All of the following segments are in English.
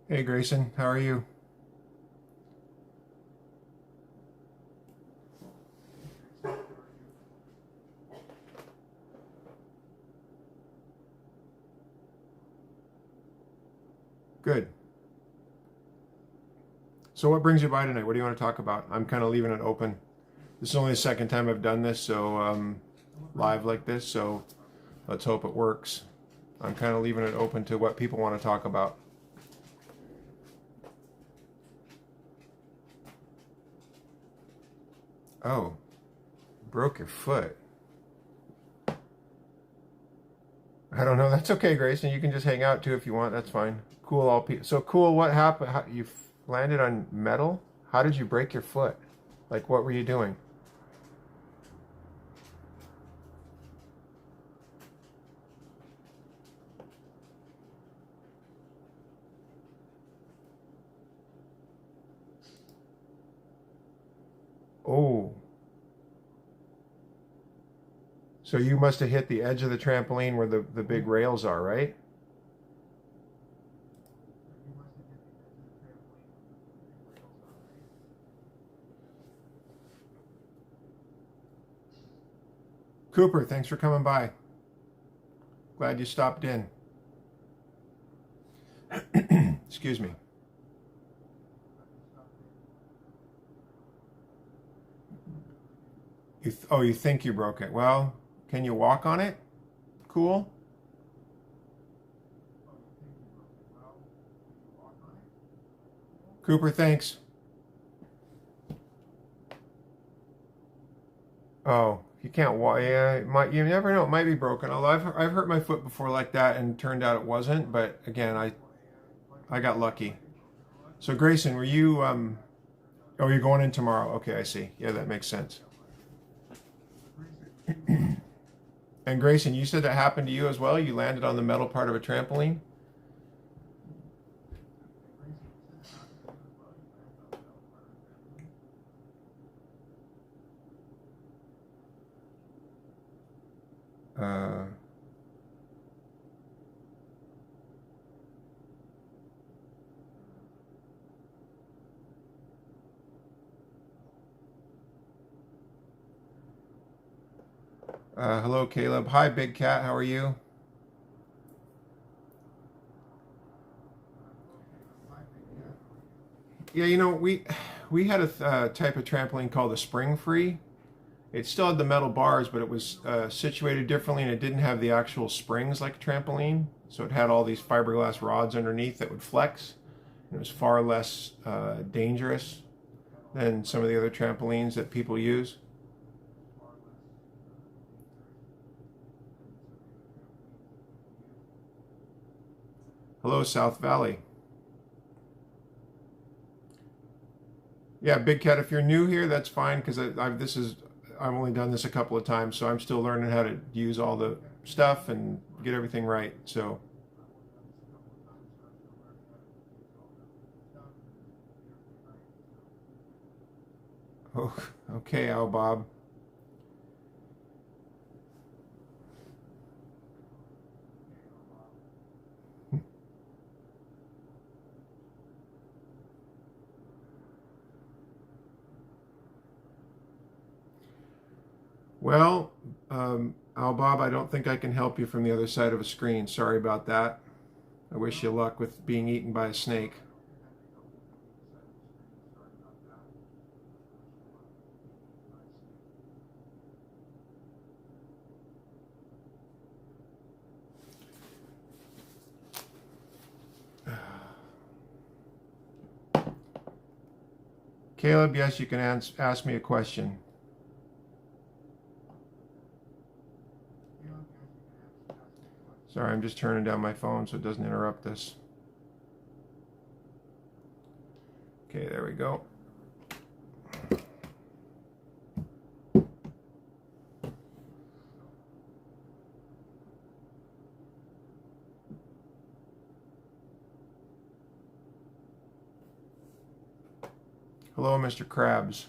Hey Grayson, how are you? Good. So what brings you by tonight? What do you want to talk about? I'm kind of leaving it open. This is only the second time I've done this, so live like this, so let's hope it works. I'm kind of leaving it open to what people want to talk about. Oh, broke your foot. I don't know. That's okay, Grayson. You can just hang out too if you want. That's fine. Cool. So cool. What happened? You landed on metal? How did you break your foot? Like, what were you doing? Oh, so you must have hit the edge of the trampoline where the big rails are, right? Cooper, thanks for coming by. Glad you stopped in. Excuse me. Oh, you think you broke it? Well, can you walk on it? Cool. Cooper, thanks. Oh, you can't walk. Yeah, it might. You never know. It might be broken. Although I've hurt my foot before like that, and turned out it wasn't. But again, I got lucky. So Grayson, were you Oh, you're going in tomorrow. Okay, I see. Yeah, that makes sense. And Grayson, you said that happened to you as well? You landed on the metal part of a trampoline? Uh, hello, Caleb. Hi, Big Cat. How are you? Yeah, we had a type of trampoline called the Spring Free. It still had the metal bars, but it was situated differently, and it didn't have the actual springs like a trampoline. So it had all these fiberglass rods underneath that would flex. It was far less dangerous than some of the other trampolines that people use. Hello, South Valley. Yeah, Big Cat. If you're new here, that's fine because I've only done this a couple of times, so I'm still learning how to use all the stuff and get everything right. So, oh, okay, Al Bob. Well, Al Bob, I don't think I can help you from the other side of a screen. Sorry about that. I wish you luck with being eaten by a snake. Caleb, yes, you can ask me a question. Sorry, I'm just turning down my phone so it doesn't interrupt this. Okay, there we go. Hello, Mr. Krabs.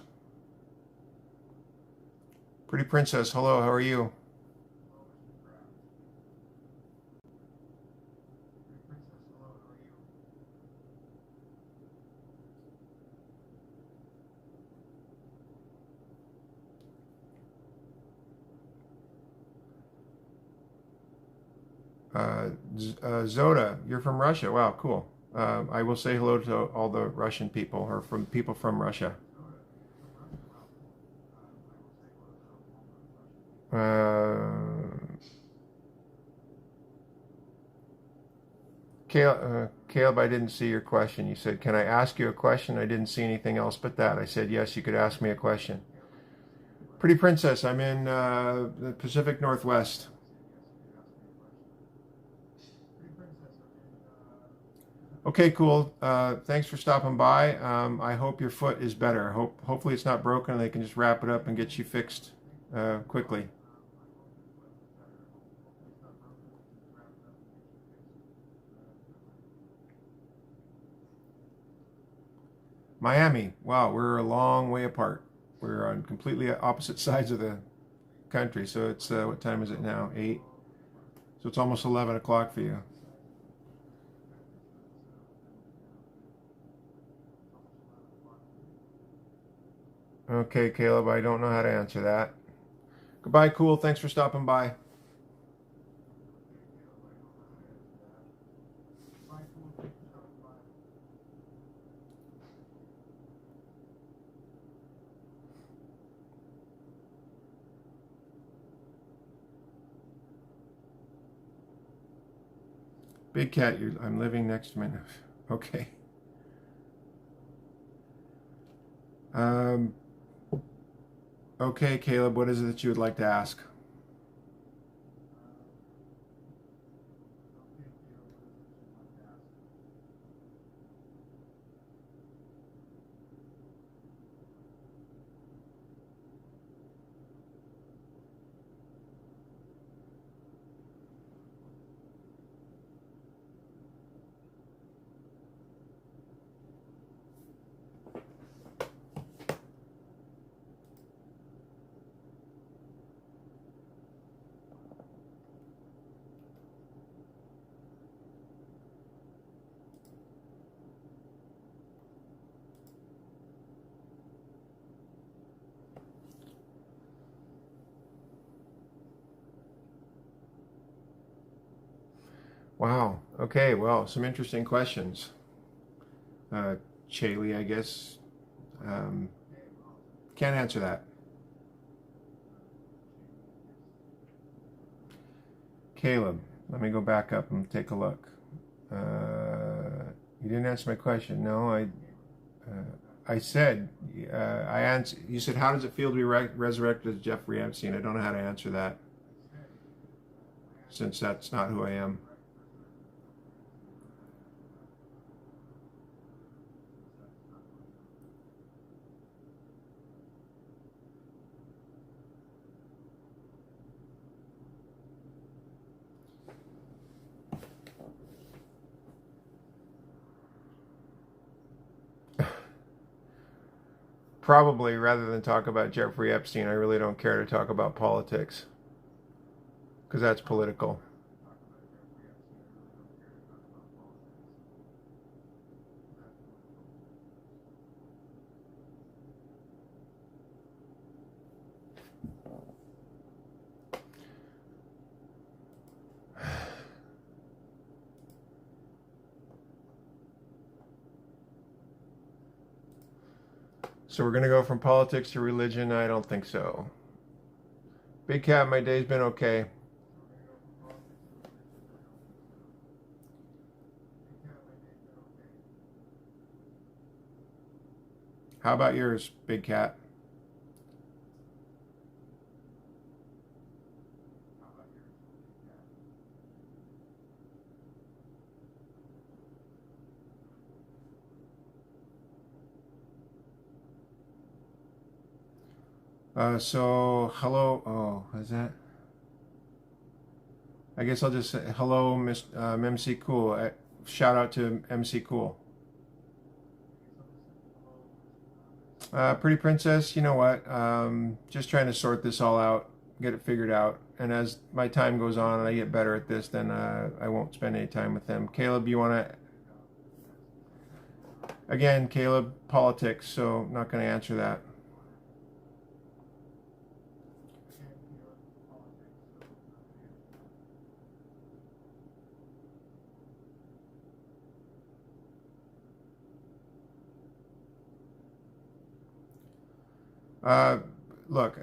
Pretty Princess, hello, how are you? Zoda, you're from Russia. Wow, cool. I will say hello to all the Russian people, or from people from Russia. Caleb, I didn't see your question. You said, can I ask you a question? I didn't see anything else but that. I said, yes, you could ask me a question. Pretty Princess, I'm in the Pacific Northwest. Okay, cool. Thanks for stopping by. I hope your foot is better. Hopefully it's not broken and they can just wrap it up and get you fixed quickly. Miami. Wow, we're a long way apart. We're on completely opposite sides of the country. So it's what time is it now? 8. So it's almost 11 o'clock for you. Okay, Caleb, I don't know how to answer that. Goodbye, cool. Thanks for stopping by. Big Cat, I'm living next to my nose. Okay. Um, okay, Caleb, what is it that you would like to ask? Wow. Okay, well, some interesting questions. Uh, Chaley, I guess. Um, can't answer that. Caleb, let me go back up and take a look. You didn't answer my question. No, I said, I answered. You said, how does it feel to be resurrected as Jeffrey Epstein? I don't know how to answer that, since that's not who I am. Probably, rather than talk about Jeffrey Epstein, I really don't care to talk about politics, because that's political. So we're going to go from politics to religion? I don't think so. Big Cat, my day's been okay. How about yours, Big Cat? So hello. Oh, is that? I guess I'll just say hello, Miss MC Cool. Shout out to MC Cool. Pretty Princess, you know what? Just trying to sort this all out, get it figured out. And as my time goes on and I get better at this, then I won't spend any time with them. Caleb, you want to? Again, Caleb, politics, so I'm not going to answer that. Uh, look,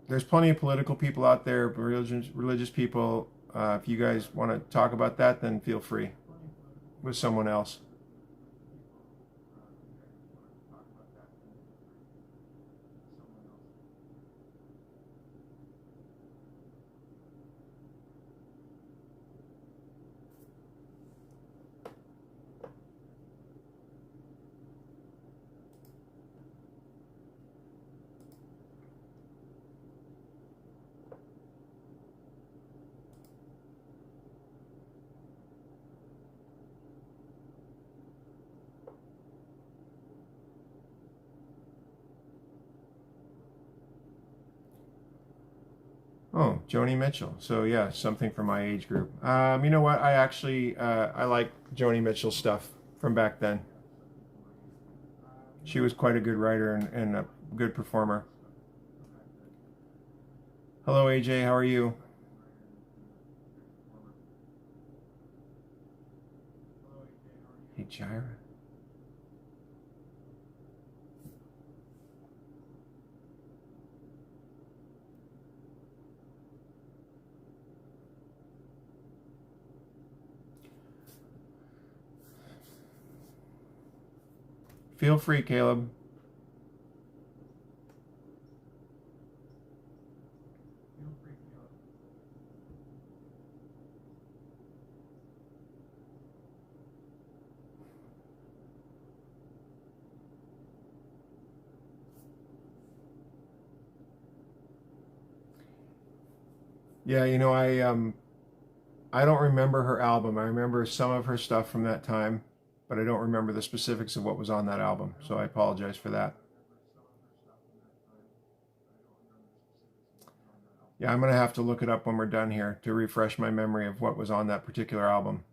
there's plenty of political people out there, religious people. If you guys want to talk about that, then feel free with someone else. Oh, Joni Mitchell. So yeah, something for my age group. You know what? I actually I like Joni Mitchell's stuff from back then. She was quite a good writer and a good performer. Hello, AJ. How are you? Hey, Jira. Feel free, Caleb. Yeah, you know, I don't remember her album. I remember some of her stuff from that time, but I don't remember the specifics of what was on that album. So I apologize for that. Yeah, I'm gonna have to look it up when we're done here to refresh my memory of what was on that particular album.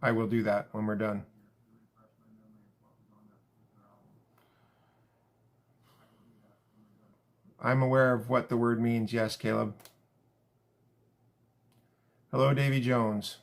I will do that when we're done. I'm aware of what the word means. Yes, Caleb. Hello, Davy Jones.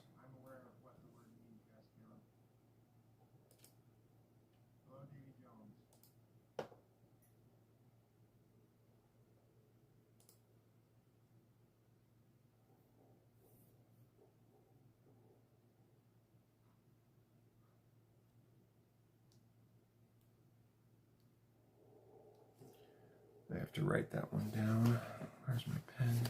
I have to write that one down. Where's my pen?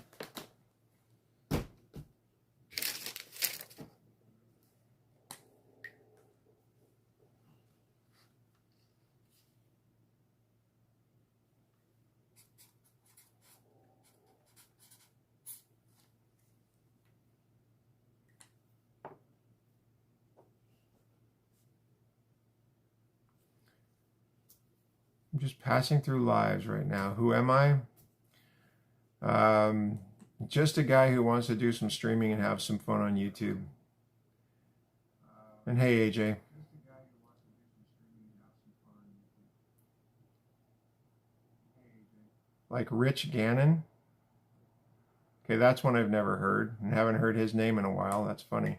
I'm just passing through lives right now. Who am I? Um, just a guy who wants to do some streaming and have some fun on YouTube. And hey, AJ. Like Rich Gannon? Okay, that's one I've never heard and haven't heard his name in a while. That's funny.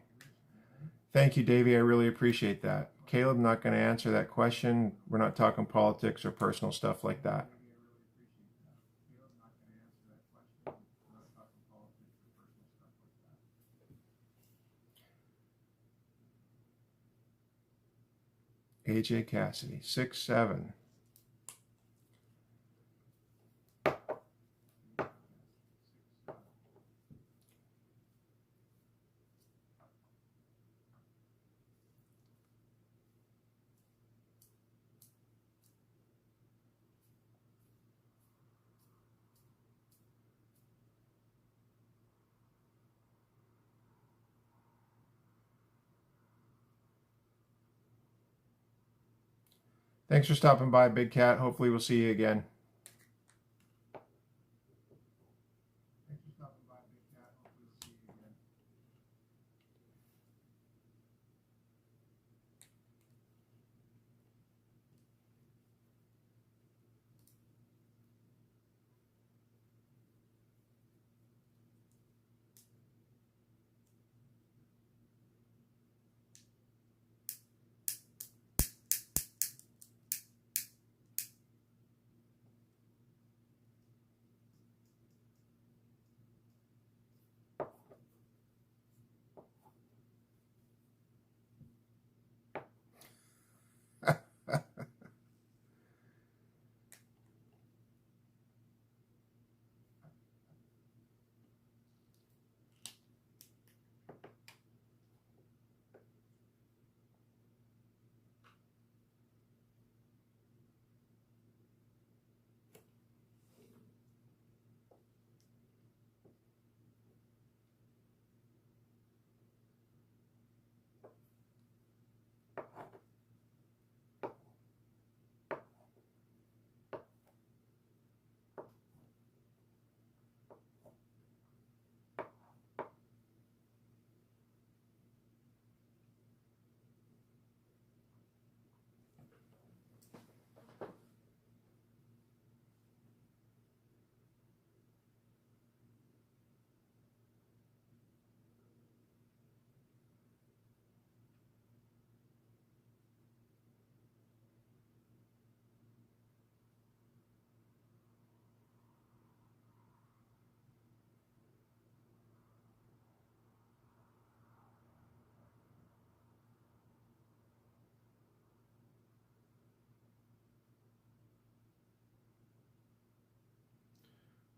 Thank you, Davey. I really appreciate that. Caleb, not going to answer that question. We're not talking politics or personal stuff like that. AJ Cassidy, 6'7". Thanks for stopping by, Big Cat. Hopefully we'll see you again.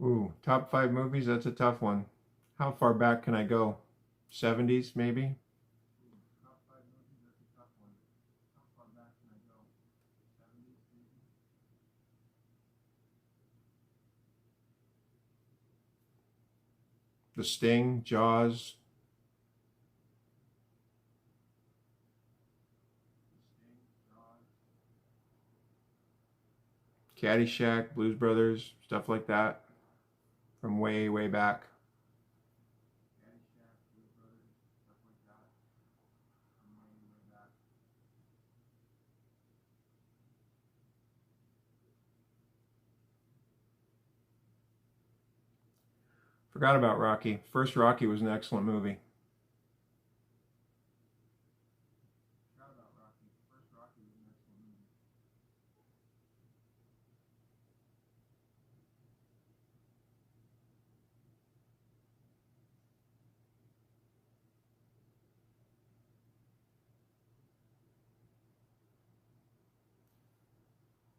Ooh, top 5 movies? That's a tough one. How far back can I go? 70s, maybe? Top 5 movies? That's a tough one. How far back can I go? 70s, maybe? The Sting, Jaws. Caddyshack, Blues Brothers, stuff like that from way, way back. Forgot about Rocky. First Rocky was an excellent movie.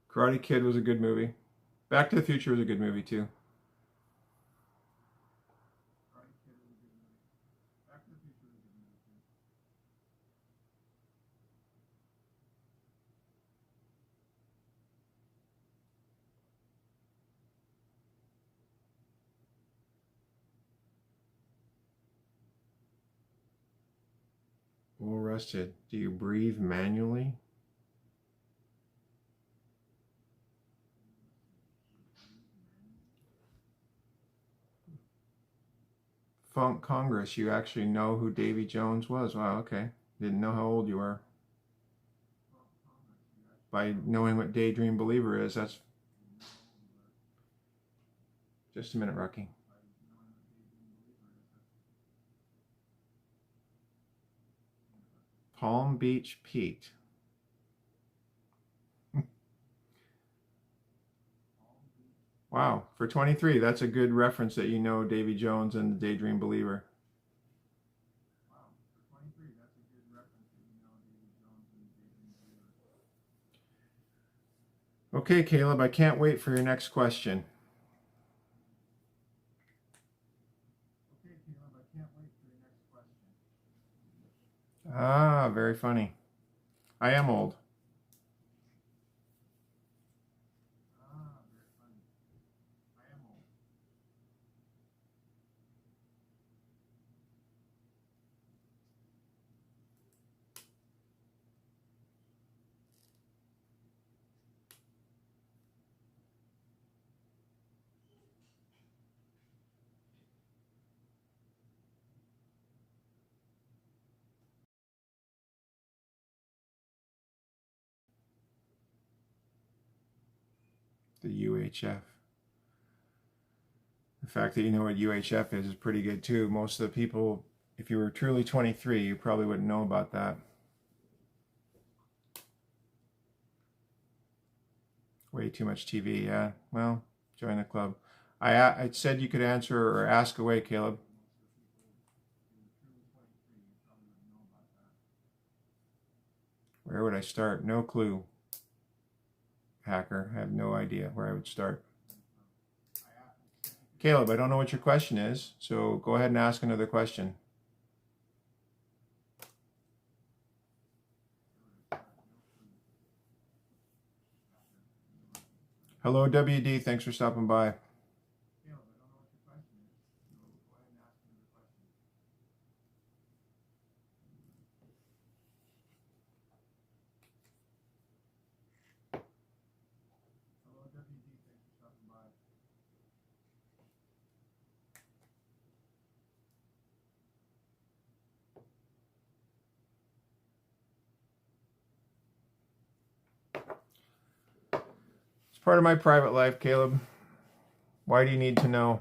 Karate Kid was a good movie. Back to the Future was a good movie too. Well rested. Do you breathe manually? Funk Congress, you actually know who Davy Jones was. Wow, okay. Didn't know how old you were. By knowing what Daydream Believer is, that's... Just a minute, Rocky. Palm Beach Pete. Wow, for 23, that's a good reference that you know Davy Jones and the Daydream Believer. Wow, for 23, that's a good reference that you know Davy Jones and the Daydream Believer. Okay, Caleb, I can't wait for your next question. Okay, Caleb, I can't wait for your next question. Ah, very funny. I am old. The UHF. The fact that you know what UHF is pretty good too. Most of the people, if you were truly 23, you probably wouldn't know about that. Way too much TV, yeah. Well, join the club. I said you could answer or ask away, Caleb. Where would I start? No clue. Hacker, I have no idea where I would start. Caleb, I don't know what your question is, so go ahead and ask another question. Hello, WD. Thanks for stopping by. It's part of my private life, Caleb. Why do you need to know?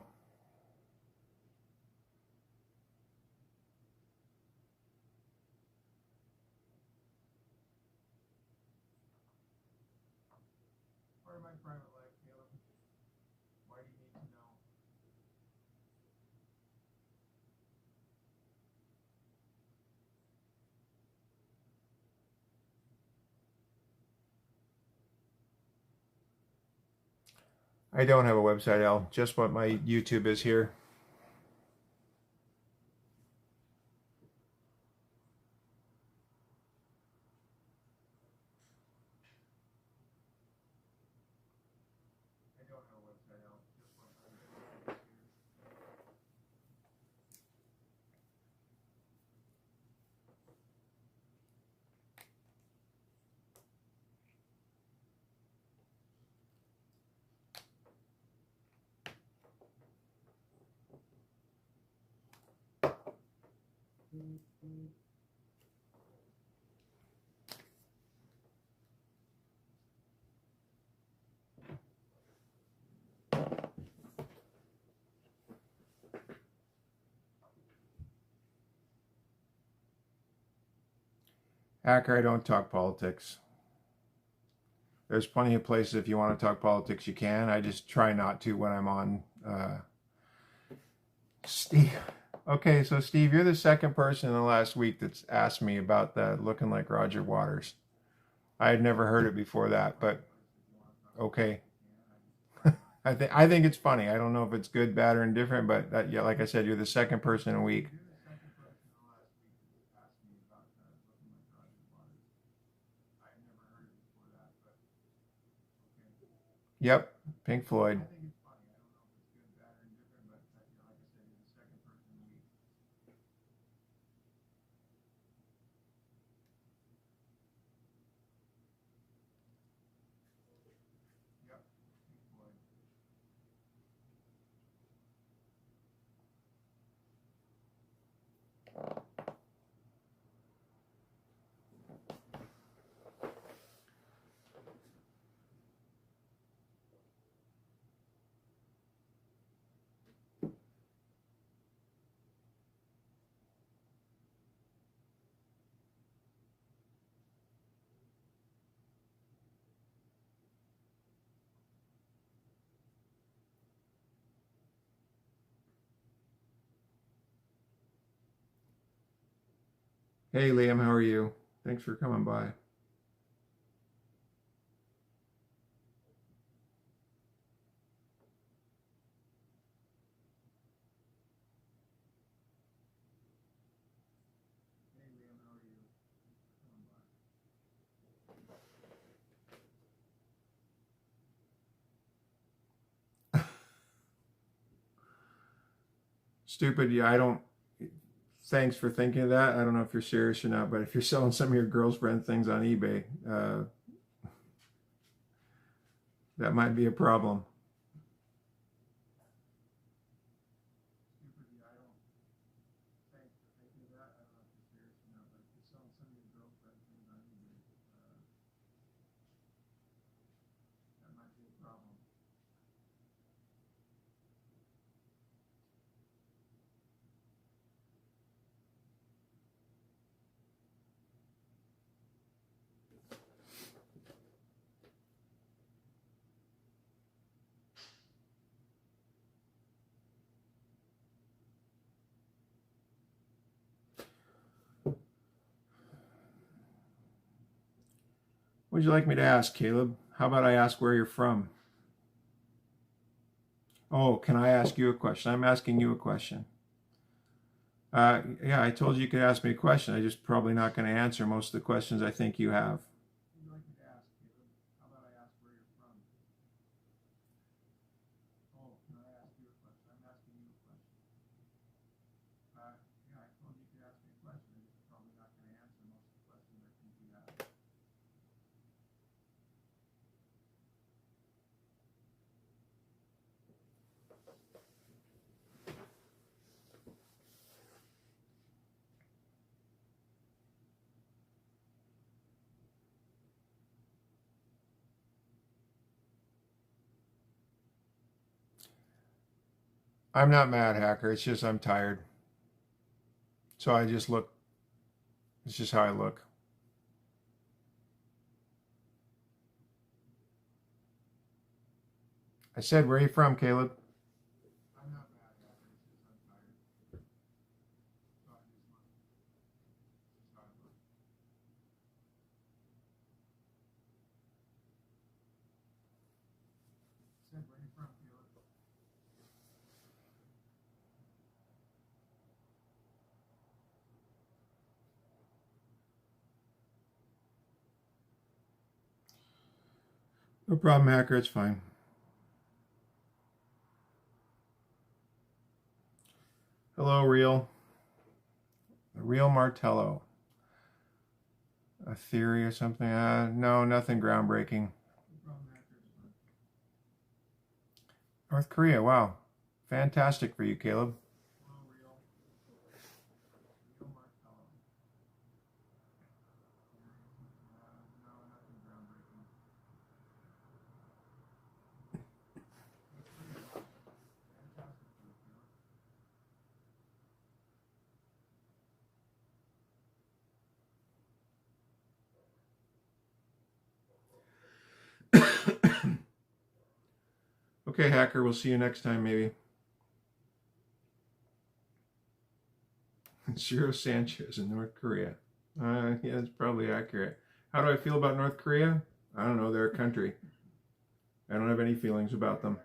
Part of my private life, Caleb. Why do you need to know? I don't have a website, Al. Just what my YouTube is here. Hacker, I don't talk politics. There's plenty of places if you want to talk politics you can. I just try not to when I'm on. Steve. Okay, so Steve, you're the second person in the last week that's asked me about that looking like Roger Waters. I had never heard it before that, but okay. I think it's funny. I don't know if it's good, bad, or indifferent, but that, yeah, like I said, you're the second person in a week. Yep, Pink Floyd. Hey, Liam, how are you? Thanks for coming by. Stupid. Yeah, I don't. Thanks for thinking of that. I don't know if you're serious or not, but if you're selling some of your girlfriend things on eBay, that might be a problem. What would you like me to ask, Caleb? How about I ask where you're from? Oh, can I ask you a question? I'm asking you a question. Yeah, I told you could ask me a question. I'm just probably not going to answer most of the questions I think you have. I'm not mad, Hacker. It's just I'm tired. So I just look. It's just how I look. I said, where are you from, Caleb? No problem, hacker. It's fine. Hello, Real. The Real Martello. A theory or something? No, nothing groundbreaking. North Korea, wow. Fantastic for you, Caleb. Okay, hacker, we'll see you next time, maybe. Zero Sanchez in North Korea. Yeah, that's probably accurate. How do I feel about North Korea? I don't know. They're a country. I don't have any feelings about them.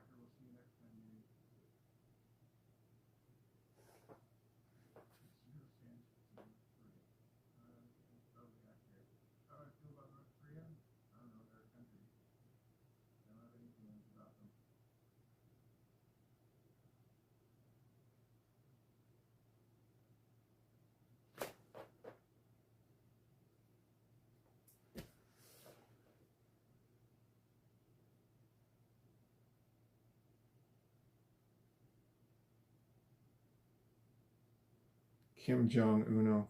Kim Jong Uno.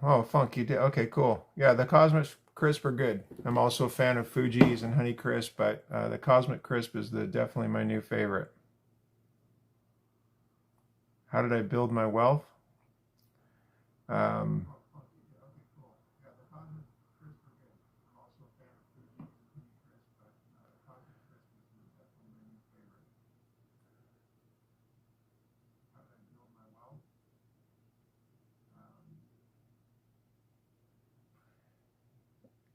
Oh, Funk, you did. Okay, cool. Yeah, the Cosmic Crisp are good. I'm also a fan of Fuji's and Honey Crisp, but the Cosmic Crisp is definitely my new favorite. How did I build my wealth? Um,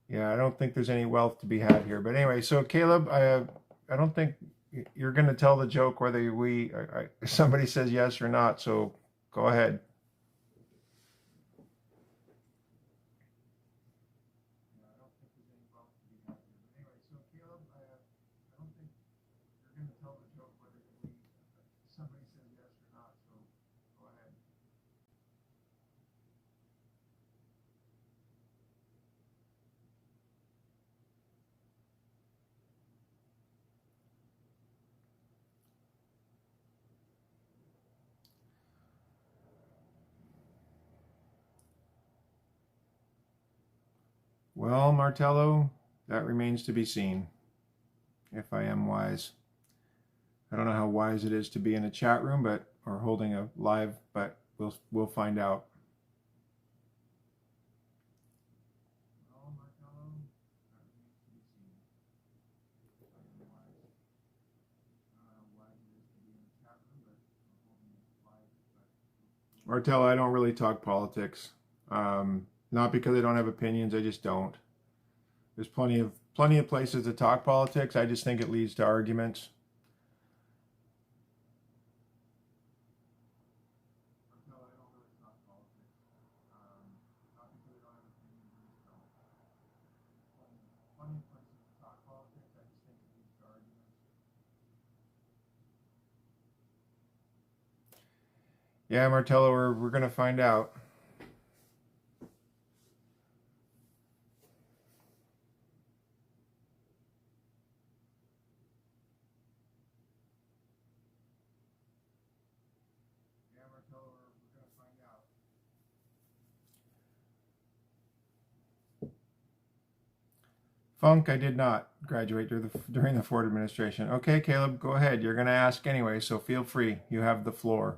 yeah, I don't think there's any wealth to be had here. But anyway, so Caleb, I don't think you're going to tell the joke whether somebody says yes or not. So go ahead. Well, Martello, that remains to be seen. If I am wise. I don't know how wise it is to be in a chat room, or holding a live, but we'll find out. Martello, I don't really talk politics. Not because I don't have opinions, I just don't. There's plenty of plenty of places to talk politics. I just think it leads to arguments. Yeah, Martello, we're going to find out. Funk, I did not graduate during the Ford administration. Okay, Caleb, go ahead. You're going to ask anyway, so feel free. You have the floor.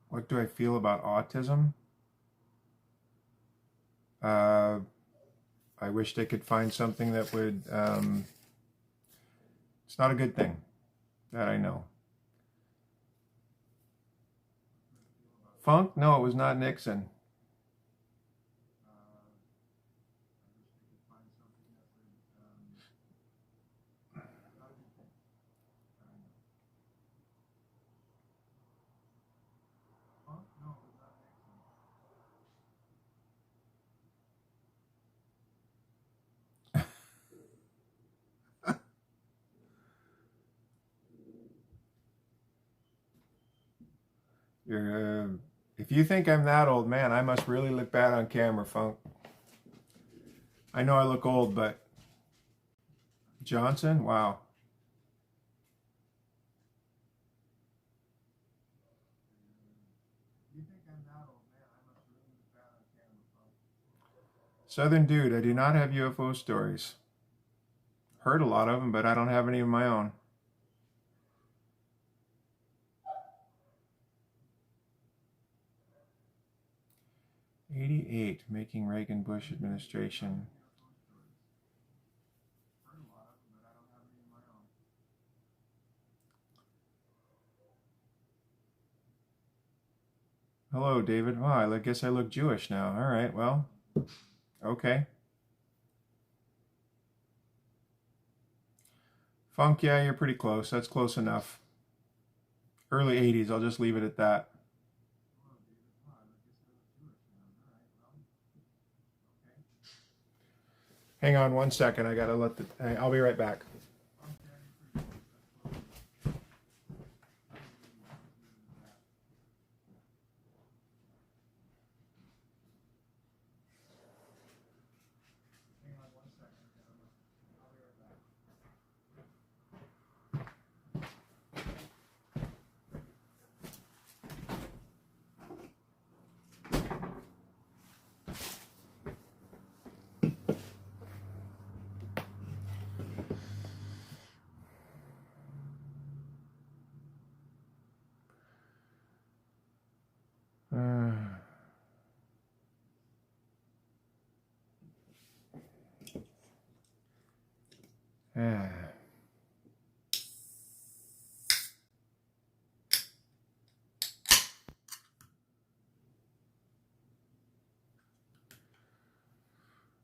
What do I feel about autism? I wish they could find something that would, it's not a good thing, that I know. Funk? No, it was not Nixon. If you think I'm that old, man, I must really look bad on camera, Funk. I know I look old, but Johnson? Wow. Southern Dude, I do not have UFO stories. Heard a lot of them, but I don't have any of my own. '88, making Reagan-Bush administration. Hello, David. Wow, I guess I look Jewish now. All right, well, okay. Funk, yeah, you're pretty close. That's close enough. Early 80s, I'll just leave it at that. Hang on one second. I gotta let I'll be right back.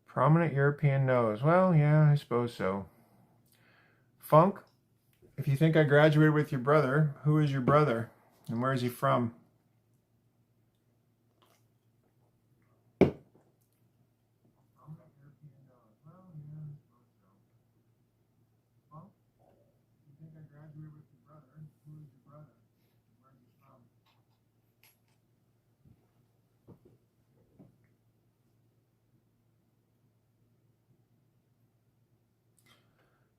Prominent European nose. Well, yeah, I suppose so. Funk, if you think I graduated with your brother, who is your brother? And where is he from?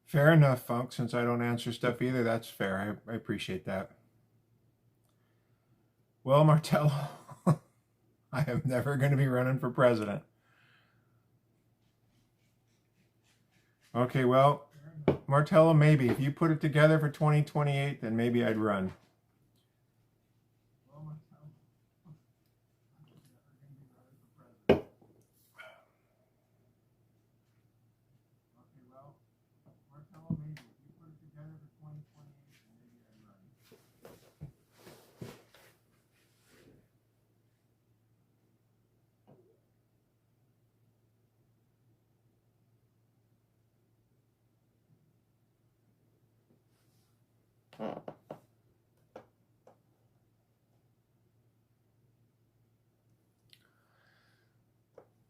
Fair enough, Funk. Since I don't answer stuff either, that's fair. I appreciate that. Well, Martello, I am never going to be running for president. Okay, well, Martello, maybe. If you put it together for 2028, then maybe I'd run.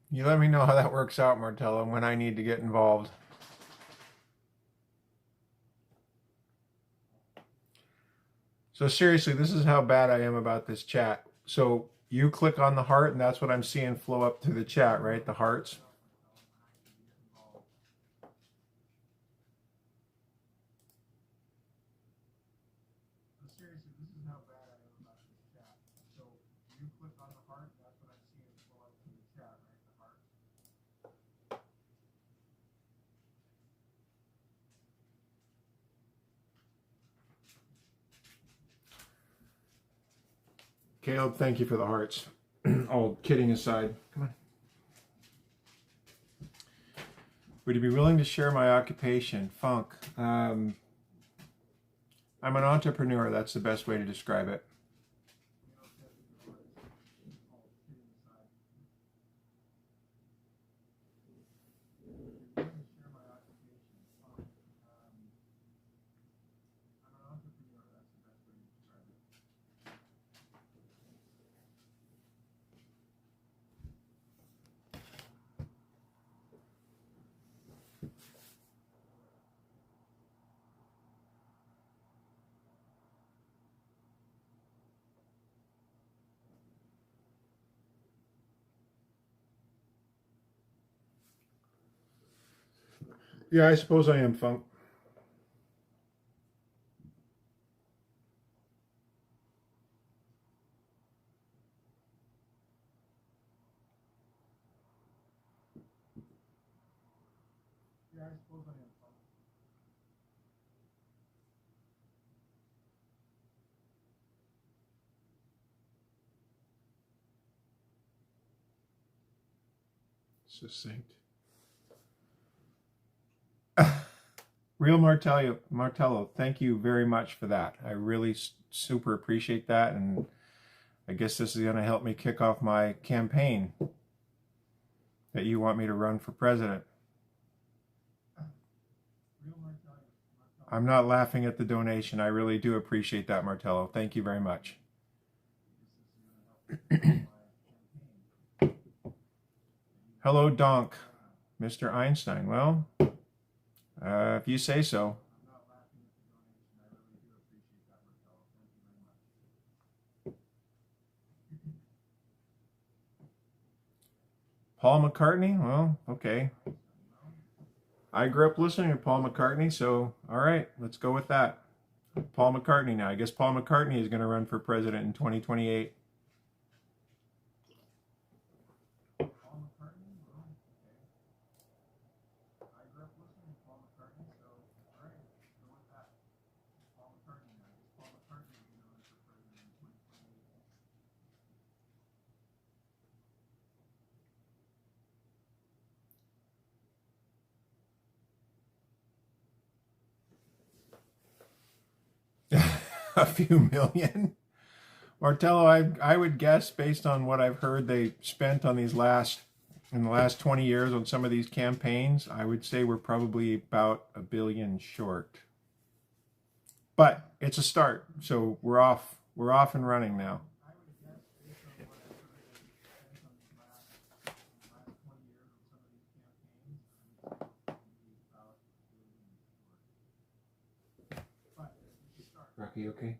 You let me know how that works out, Martello, when I need to get involved. So seriously, this is how bad I am about this chat. So you click on the heart, and that's what I'm seeing flow up through the chat, right? The hearts. So seriously, this is how bad I am about this chat. So you click on the heart, and that's what I'm seeing flow up through the chat, right? The hearts. Caleb, thank you for the hearts. All kidding aside, come on. Would you be willing to share my occupation? Funk. I'm an entrepreneur. That's the best way to describe it. Yeah, I suppose I am, Funk. Yeah, I suppose I am, Funk. Succinct. Real Martello, thank you very much for that. I really super appreciate that, and I guess this is going to help me kick off my campaign that you want me to run for president. I'm not laughing at the donation. I really do appreciate that, Martello. Thank you very much. Hello, Donk. Mr. Einstein. Well, if you say so. Paul McCartney? Well, okay. I grew up listening to Paul McCartney, so all right, let's go with that. Paul McCartney now. I guess Paul McCartney is going to run for president in 2028. A few million. Martello, I would guess based on what I've heard they spent on these in the last 20 years on some of these campaigns, I would say we're probably about $1 billion short. But it's a start, so we're off and running now. Rocky, okay?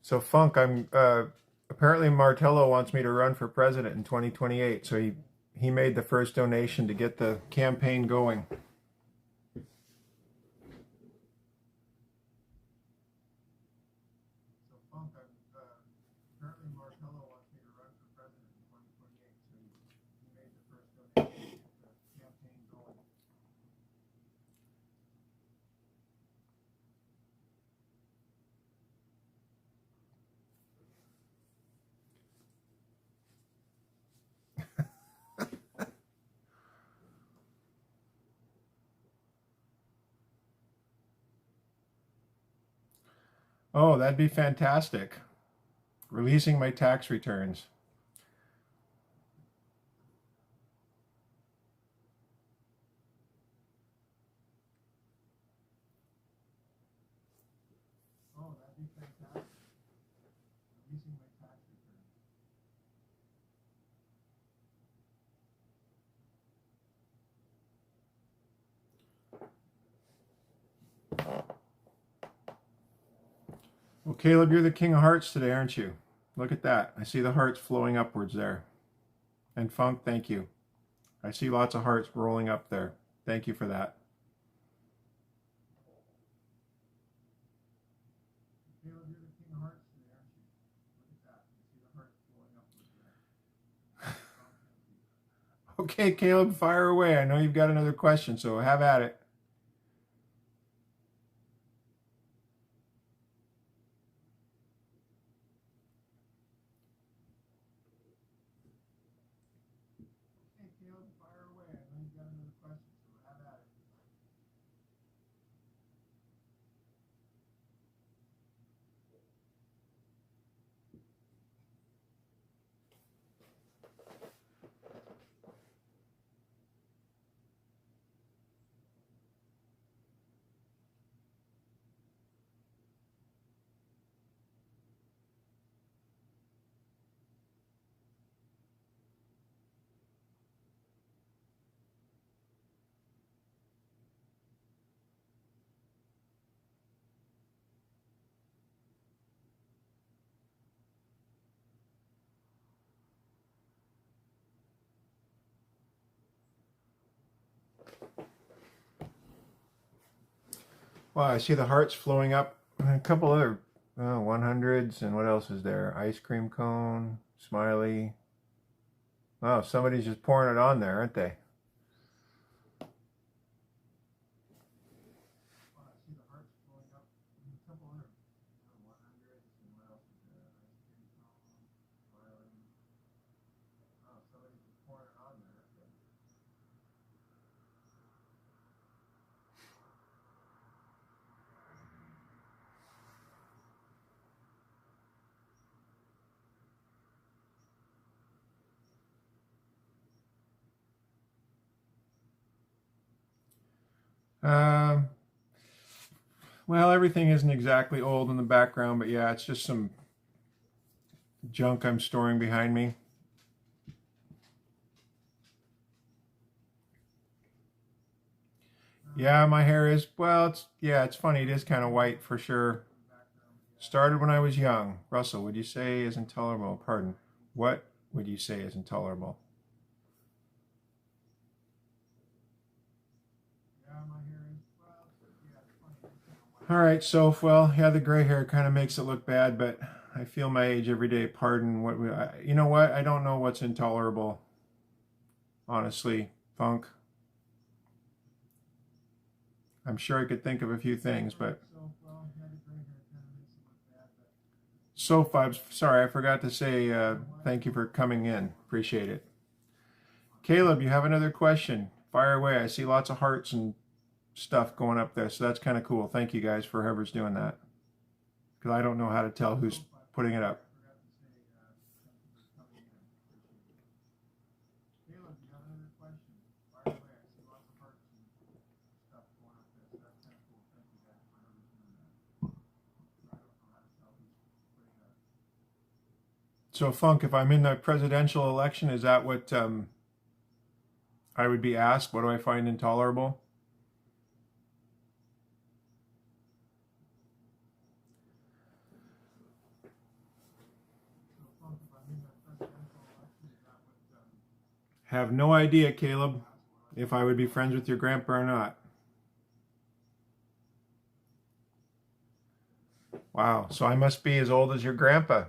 So Funk, I'm apparently Martello wants me to run for president in 2028. So he made the first donation to get the campaign going. Oh, that'd be fantastic. Releasing my tax returns. Oh, that'd be fantastic. Releasing my tax returns. Well, Caleb, you're the king of hearts today, aren't you? Look at that. I see the hearts flowing upwards there. And Funk, thank you. I see lots of hearts rolling up there. Thank you for that. Caleb, you're the king of hearts today, aren't you? Look at that. I see the hearts flowing upwards there. Okay, Caleb, fire away. I know you've got another question, so have at it. Okay, Caleb, fire away. I know you've got another question, so have at it. Well, I see the hearts flowing up. A couple other 100s, and what else is there? Ice cream cone, smiley. Oh, somebody's just pouring it on there, aren't they? Well, I see the hearts flowing up. A couple other 100s, and what else is there? Ice cream cone, smiley. Oh, somebody's just pouring it on there, aren't they? Um, well, everything isn't exactly old in the background, but yeah, it's just some junk I'm storing behind me. Yeah, my hair is, well, it's funny. It is kind of white for sure. Started when I was young. Russell, would you say is intolerable? Pardon. What would you say is intolerable? All right, so well, yeah, the gray hair kind of makes it look bad, but I feel my age every day. Pardon. You know what? I don't know what's intolerable, honestly, Funk. I'm sure I could think of a few things, but Sophibes, sorry, I forgot to say thank you for coming in. Appreciate it. Caleb, you have another question. Fire away. I see lots of hearts and stuff going up there, so that's kind of cool. Thank you guys for whoever's doing that, because I don't know how to tell who's putting it up. So, Funk, if I'm in the presidential election, is that what I would be asked? What do I find intolerable? Have no idea, Caleb, if I would be friends with your grandpa or not. Wow, so I must be as old as your grandpa.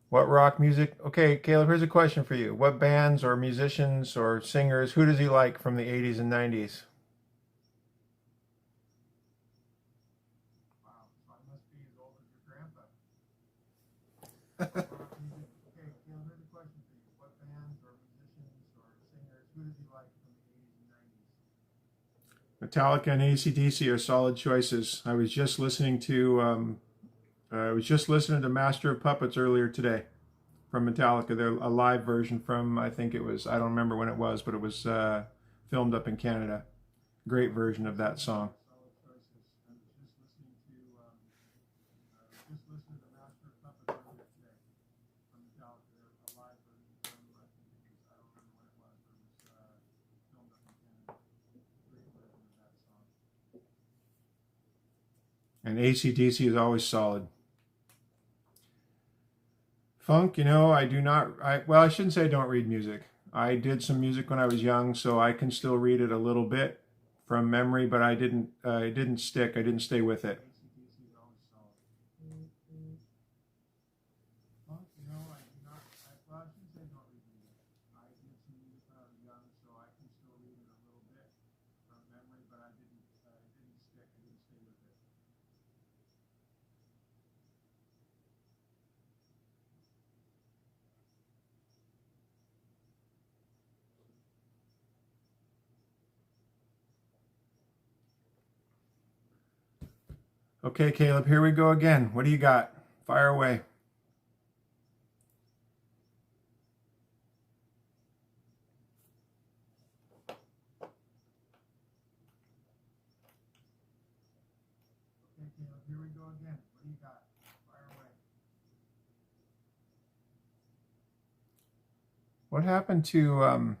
What rock music? Okay, Caleb, here's a question for you. What bands or musicians or singers, who does he like from the 80s and 90s? Wow, so I must be as old as your grandpa. Okay, Caleb, here's a question for you. What bands or musicians or singers, who does he like from the 80s and 90s? Metallica and AC/DC are solid choices. I was just listening to Master of Puppets earlier today from Metallica. They're a live version from, I think it was, I don't remember when it was, but it was filmed up in Canada. Great version of that song. And AC/DC is always solid. Funk, I do not, well, I shouldn't say I don't read music. I did some music when I was young, so I can still read it a little bit from memory, but it didn't stick. I didn't stay with it. Okay, Caleb, here we go again. What do you got? Fire away. Okay, Caleb, here we go again. What do you got? Fire away. What happened to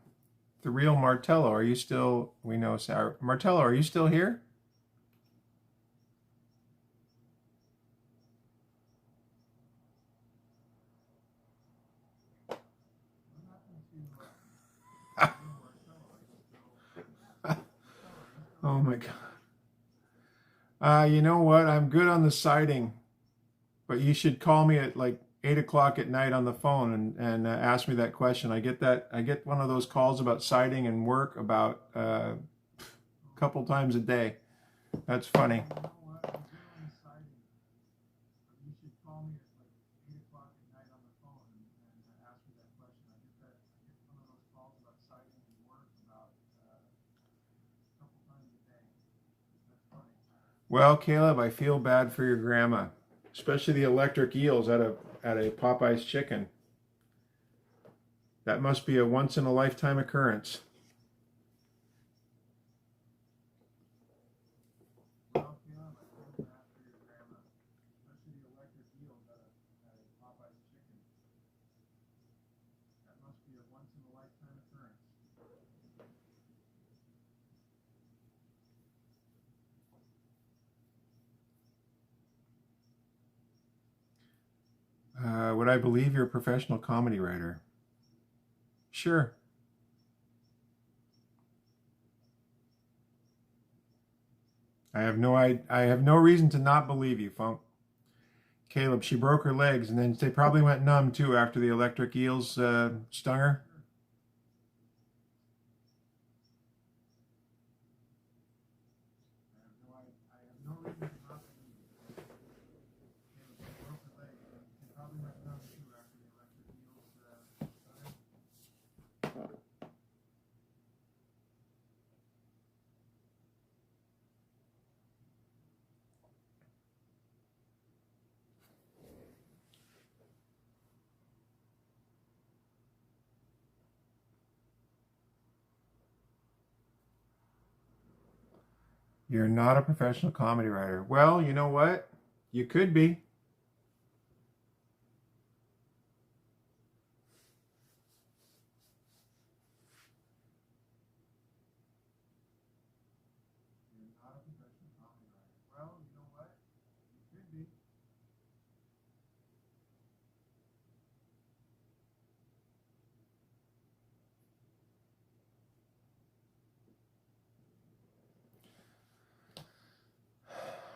the real Martello? Are you still, we know, Sarah. Martello, are you still here? Oh my God. You know what? I'm good on the siding, but you should call me at like 8 o'clock at night on the phone and ask me that question. I get one of those calls about siding and work about a couple times a day. That's funny. Well, Caleb, I feel bad for your grandma, especially the electric eels at a Popeye's chicken. That must be a once in a lifetime occurrence. Would I believe you're a professional comedy writer? Sure. I have no reason to not believe you, Funk. Caleb, she broke her legs, and then they probably went numb too after the electric eels stung her. You're not a professional comedy writer. Well, you know what? You could be.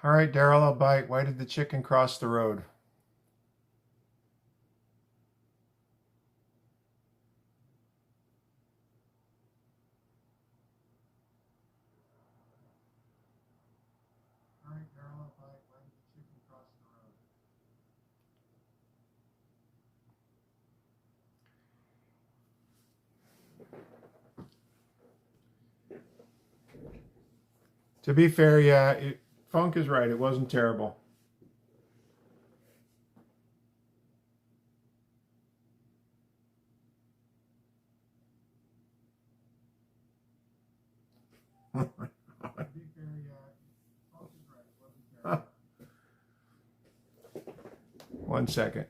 All right, Daryl, I'll bite. Why did the chicken cross the road? All right, Daryl, I'll bite. Why did the chicken cross the road? To be fair, yeah, Funk is right. It wasn't terrible. One second.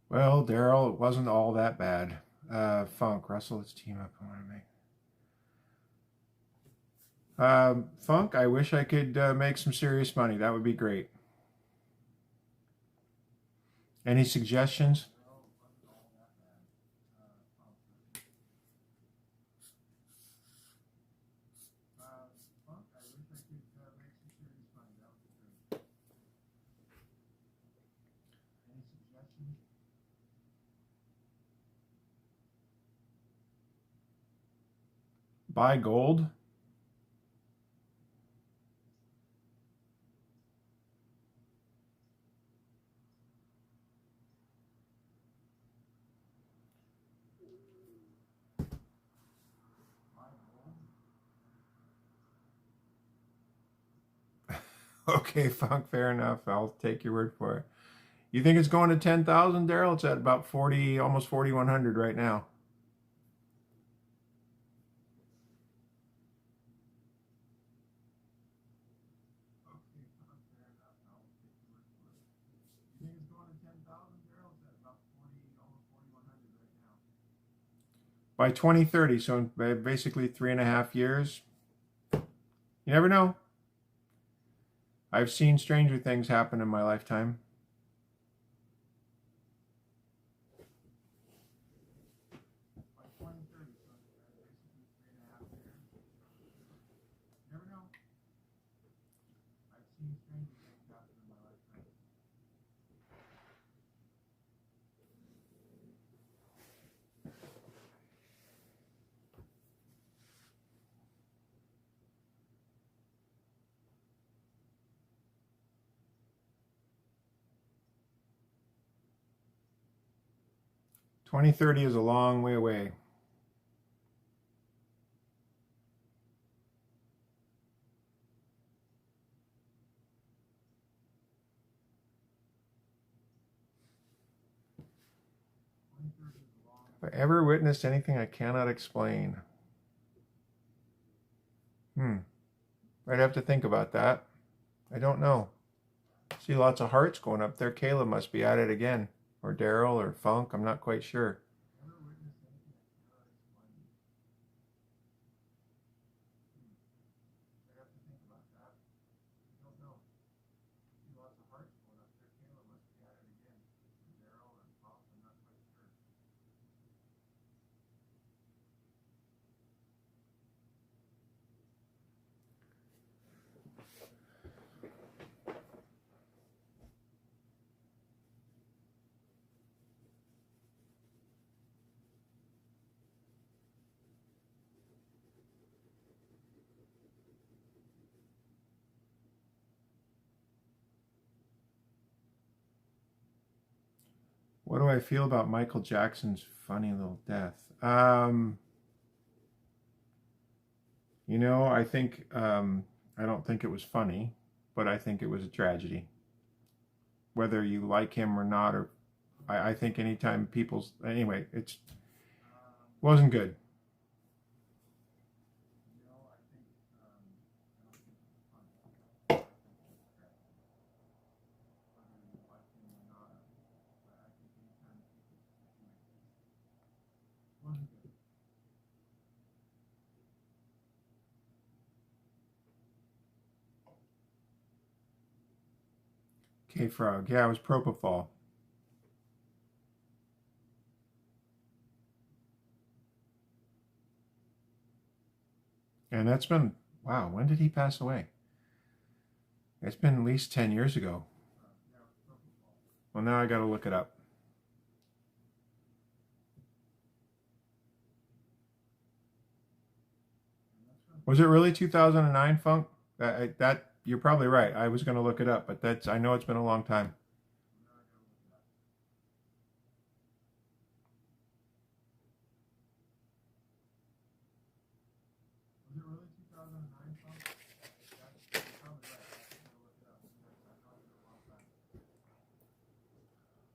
Well, Daryl, it wasn't all that bad. Funk, Russell, let's team up. I want to make. Funk, I wish I could make some serious money. That would be great. Any suggestions? Buy gold? Okay, Funk, fair enough. I'll take your word for it. You think it's going to 10,000, Daryl? It's at about 40, almost 4,100 right now. By 2030, so in basically 3.5 years. You never know. I've seen stranger things happen in my lifetime. Never know. I've seen stranger things happen in my lifetime. 2030 is a long way away. Have I ever witnessed anything I cannot explain? I'd have to think about that. I don't know. See lots of hearts going up there. Kayla must be at it again. Or Daryl or Funk. I'm not quite sure. What do I feel about Michael Jackson's funny little death? You know, I think I don't think it was funny, but I think it was a tragedy. Whether you like him or not, or I think anytime people's anyway, it wasn't good. K-Frog, yeah, it was propofol. And that's been, wow, when did he pass away? It's been at least 10 years ago. Well, now I got to look it up. Was it really 2009, Funk? That you're probably right. I was going to look it up, but that's I know it's been a long time.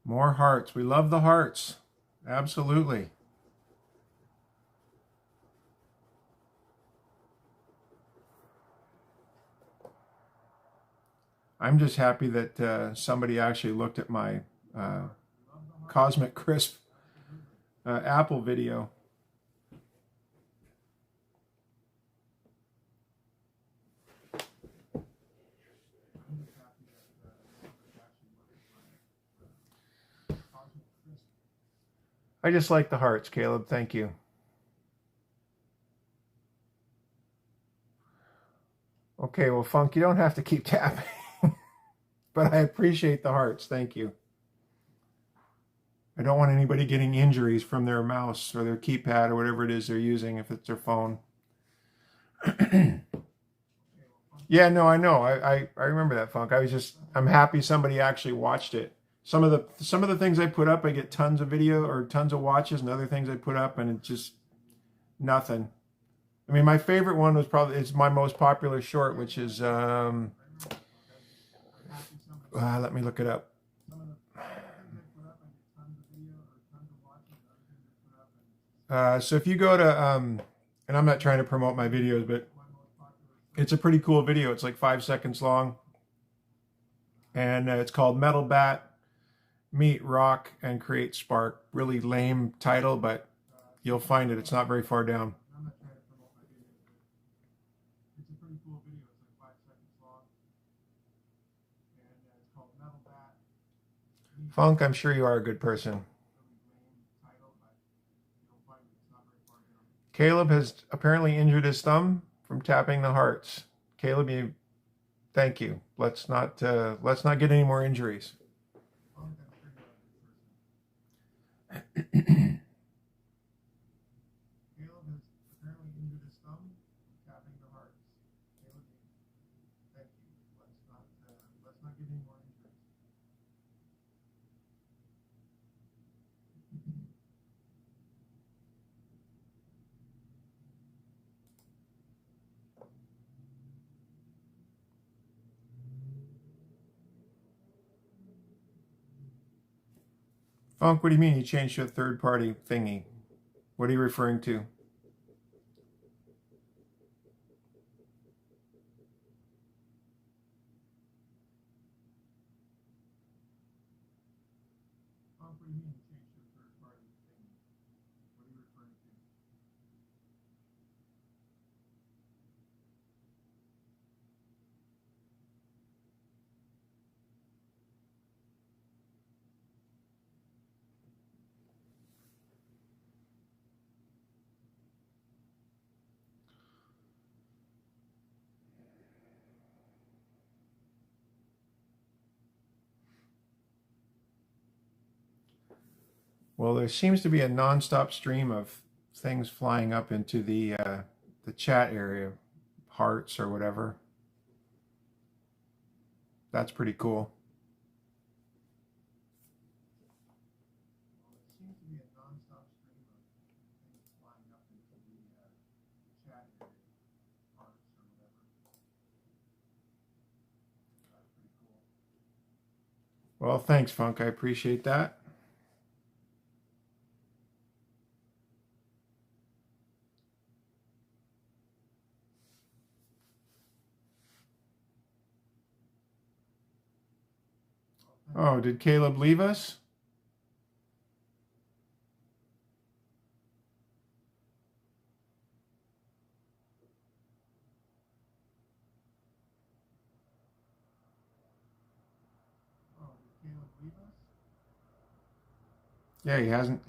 More hearts. We love the hearts. Absolutely. I'm just happy that somebody actually looked at my Cosmic Crisp Apple video. I just like the hearts, Caleb. Thank you. Okay, well, Funk, you don't have to keep tapping, but I appreciate the hearts. Thank you. I don't want anybody getting injuries from their mouse or their keypad or whatever it is they're using if it's their phone. Yeah, no, I know. I remember that, Funk. I'm happy somebody actually watched it. Some of the things I put up, I get tons of video or tons of watches, and other things I put up, and it's just nothing. I mean, my favorite one was probably it's my most popular short, which is let me look it up. So if you go to and I'm not trying to promote my videos, but it's a pretty cool video. It's like 5 seconds long, and it's called Metal Bat Meet Rock and Create Spark. Really lame title, but you'll find it. It's not very far down. Funk, I'm sure you are a good person. Caleb has apparently injured his thumb from tapping the hearts. Caleb, thank you. Let's not get any more injuries. Funk, what do you mean you changed to a third-party thingy? What are you referring to? Well, there seems to be a nonstop stream of things flying up into the chat area, hearts or whatever. That's pretty cool. Well, thanks, Funk. I appreciate that. Oh, did Caleb leave us? Oh, did Caleb leave us? Yeah, he hasn't.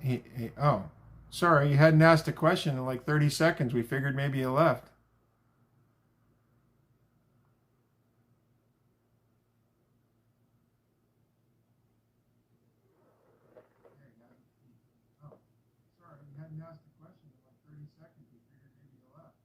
Oh, sorry. You hadn't asked a question in like 30 seconds. We figured maybe you left. Oh, sorry. You hadn't asked a question in like 30 seconds. We figured maybe you left.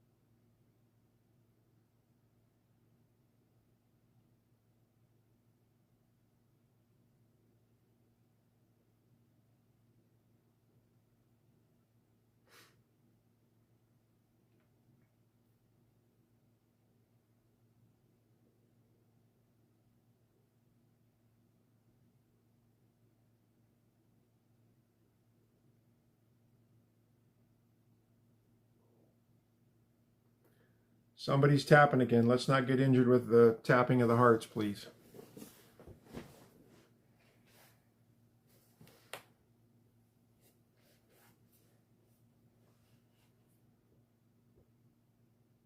Somebody's tapping again. Let's not get injured with the tapping of the hearts, please.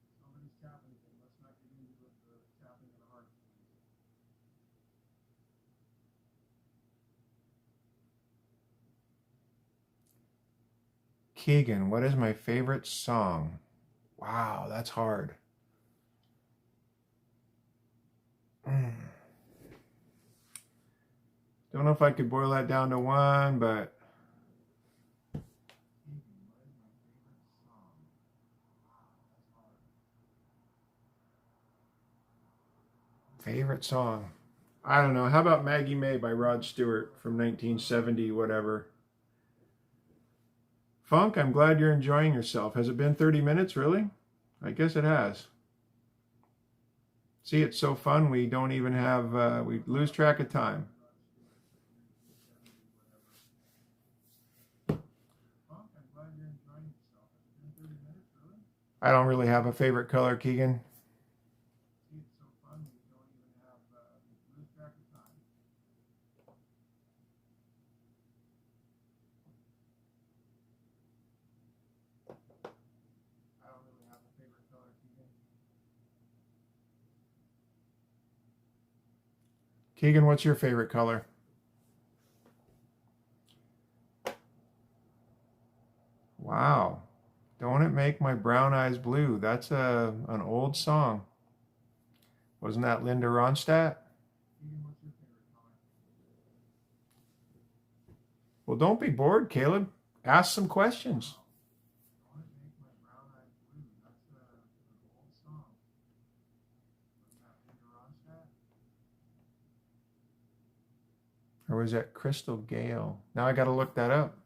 Somebody's tapping again. Let's not get injured with the tapping of the hearts, please. Keegan, what is my favorite song? Wow, that's hard. Don't know if I could boil that down to one, but favorite song. I don't know. How about Maggie May by Rod Stewart from 1970, whatever. Funk, I'm glad you're enjoying yourself. Has it been 30 minutes, really? I guess it has. See, it's so fun, we don't even have, we lose track of time. I don't really have a favorite color, Keegan. Keegan, what's your favorite color? Wow. Don't it make my brown eyes blue? That's an old song. Wasn't that Linda Ronstadt? Well, don't be bored, Caleb. Ask some questions. Or was that Crystal Gale? Now I got to look that up.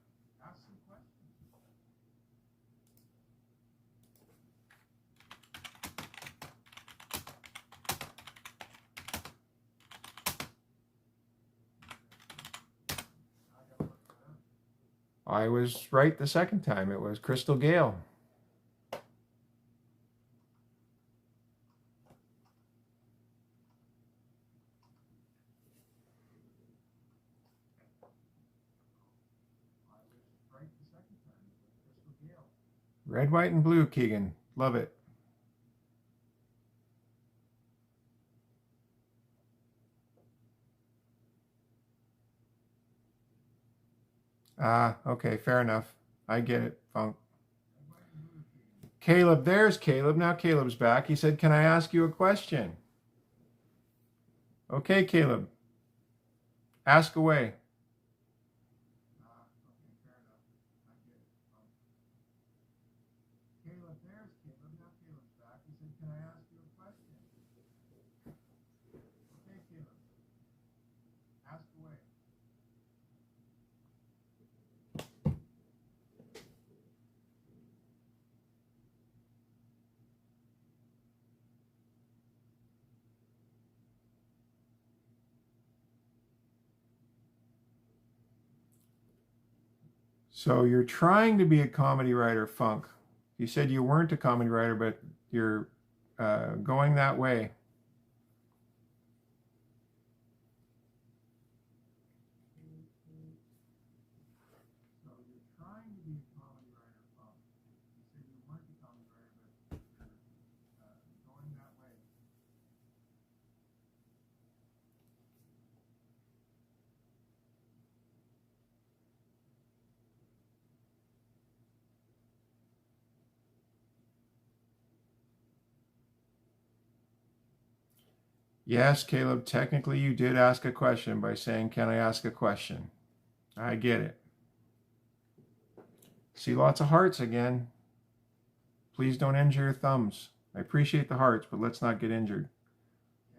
I was right the second time. It was Crystal Gale. Red, white, and blue, Keegan. Love it. Ah, okay, fair enough. I get it, Funk. Caleb, there's Caleb. Now Caleb's back. He said, can I ask you a question? Okay, Caleb. Ask away. So you're trying to be a comedy writer, Funk. You said you weren't a comedy writer, but you're going that way. So you're trying to be a comedy writer, Funk. You said you weren't a comedy writer, but you're going that way. Yes, Caleb, technically you did ask a question by saying, "Can I ask a question?" I get it. See lots of hearts again. Please don't injure your thumbs. I appreciate the hearts, but let's not get injured.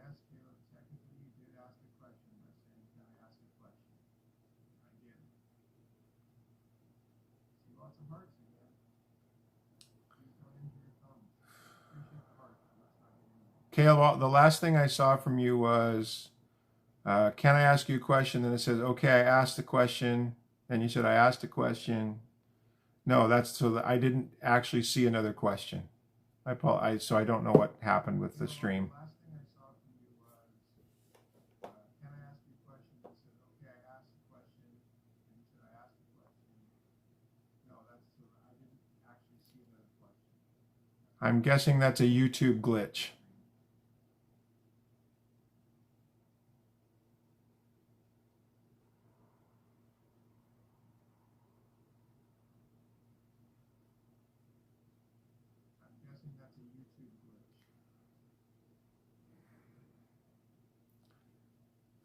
Yes, Caleb, technically you did ask a question by saying, "Can I ask a question?" I get it. See lots of hearts again. Please don't injure your thumbs. I appreciate the hearts, but let's not get injured. Caleb, the last thing I saw from you was, "Can I ask you a question?" Then it says, "Okay, I asked a question." Then you said, "I asked a question." No, that's so that I didn't actually see another question. So I don't know what happened with the stream. The last thing I saw from you was, "Can I ask you a question?" You said, "Okay, I asked a question." And you said, "I asked a question." No, that's so that I didn't actually see another question. I'm guessing that's a YouTube glitch.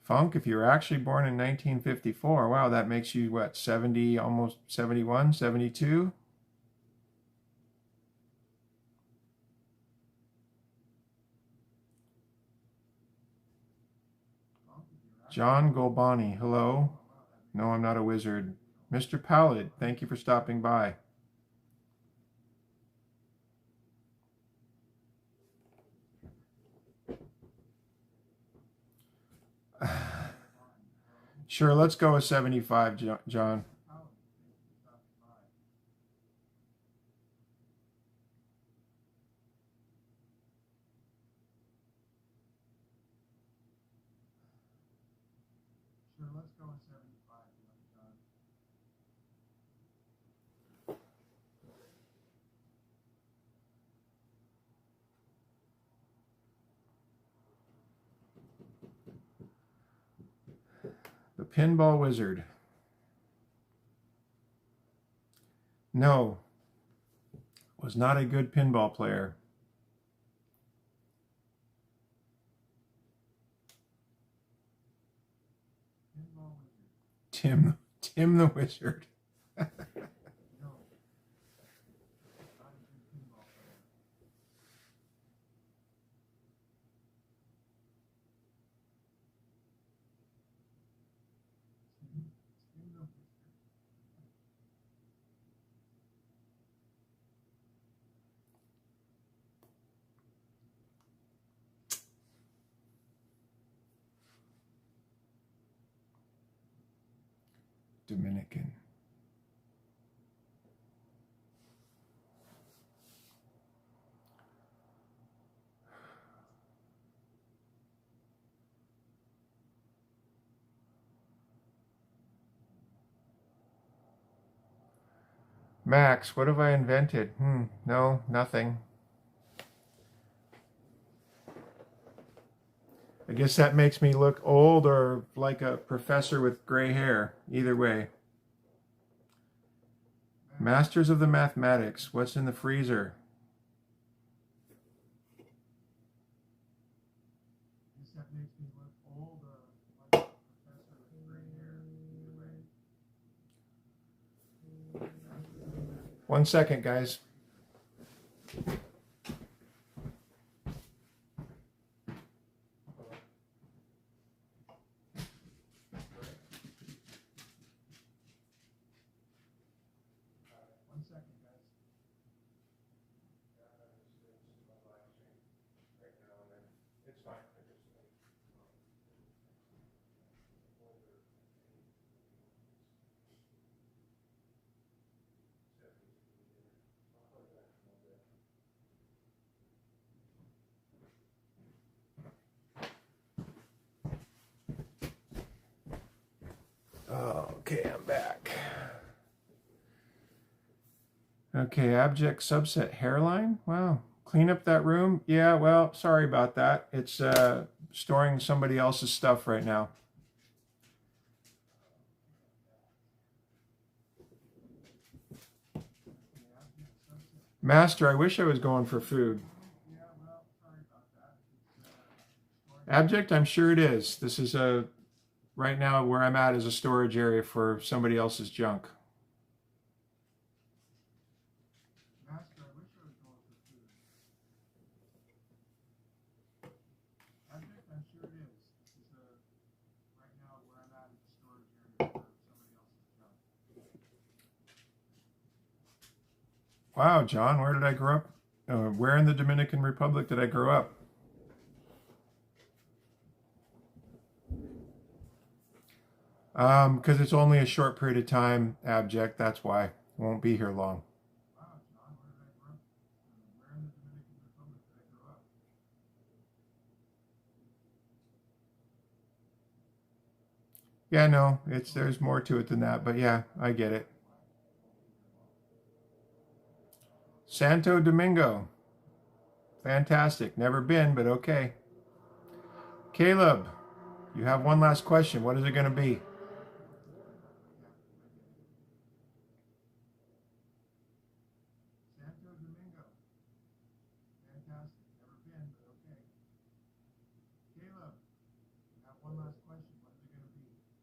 Funk, if you were actually born in 1954, wow, that makes you what, 70, almost 71, 72? John Golbani, hello. No, I'm not a wizard. Mr. Pallid, thank you for stopping by. Sure, let's go with 75, John. Sure, let's go with 75, John. The Pinball Wizard. No, was not a good pinball player. Tim the Wizard. Dominican. Max, what have I invented? No, nothing. I guess that makes me look old or like a professor with gray hair. Either way. Masters of the Mathematics. What's in the freezer? I guess that makes me look old or like a professor with gray hair. Either way. 1 second, guys. Okay, I'm back. Okay, abject subset hairline. Wow. Clean up that room. Yeah, well, sorry about that. It's storing somebody else's stuff right now. Master, I wish I was going for food. Abject, I'm sure it is. This is right now where I'm at is a storage area for somebody else's junk. Master, I wish I was going for food. Abject, I'm sure it is. This is right now where I'm at is a storage area for somebody else's junk. Wow, John, where did I grow up? Where in the Dominican Republic did I grow up? Because it's only a short period of time, Abject, that's why. I won't be here long. Wow, John, where did I grow up? Where in the Dominican Republic did I grow up? Yeah, no, there's more to it than that, but yeah, I get it. Santo Domingo. Fantastic. Never been, but okay. Caleb, you have one last question. What is it going to be? Santo Domingo. Fantastic. Never been, but okay. Caleb, you have one last question. What is it going to be?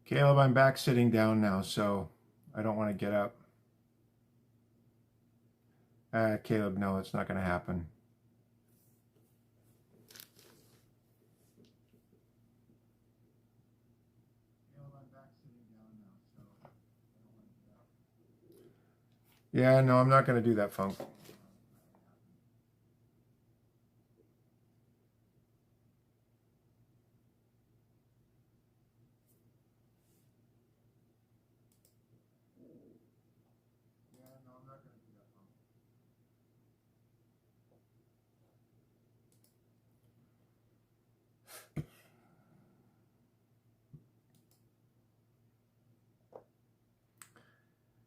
Caleb, I'm back sitting down now, so I don't want to get up. Caleb, no, it's not going to happen. Caleb, I'm back sitting down now, so I don't want to get up. Yeah, no, I'm not going to do that, Funk.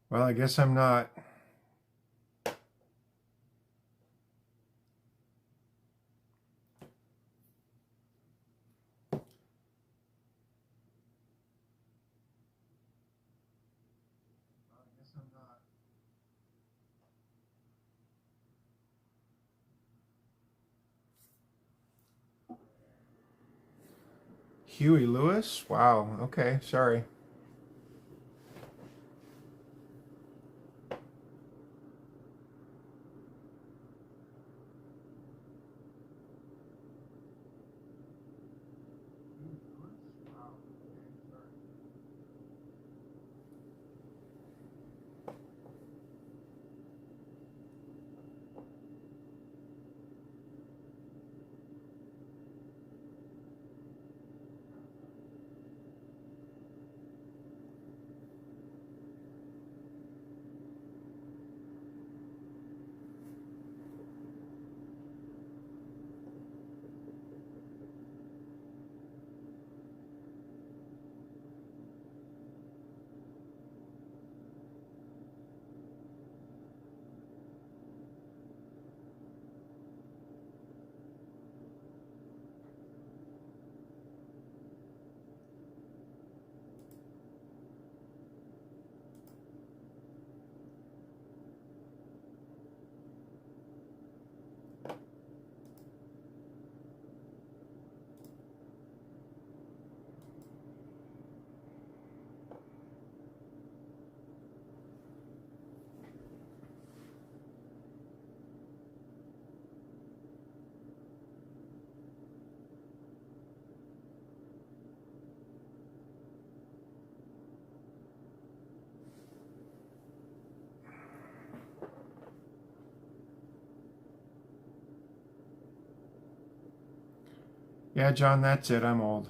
Well, I guess I'm not. Huey Lewis? Wow. Okay, sorry. Yeah, John, that's it. I'm old.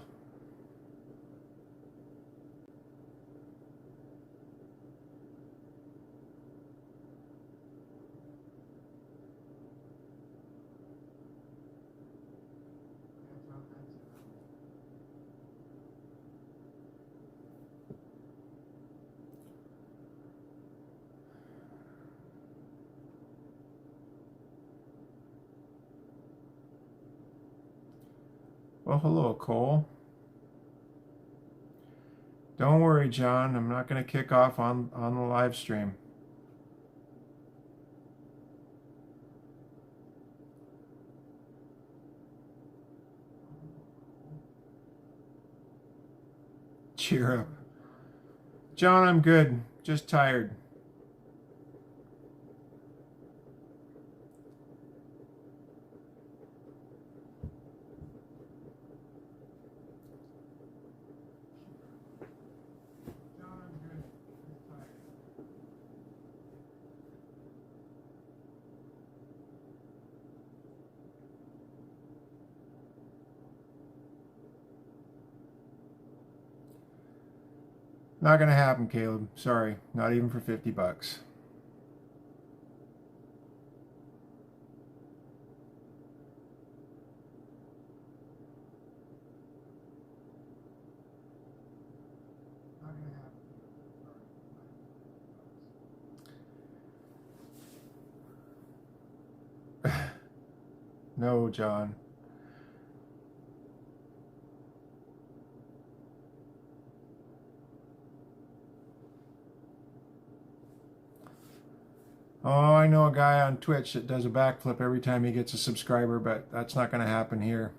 Well, hello, Cole. Don't worry, John. I'm not going to kick off on the live stream. Cheer up. John, I'm good. Just tired. Not going to happen, Caleb. Sorry. Not even for 50 bucks. No, John. Oh, I know a guy on Twitch that does a backflip every time he gets a subscriber, but that's not going to happen here.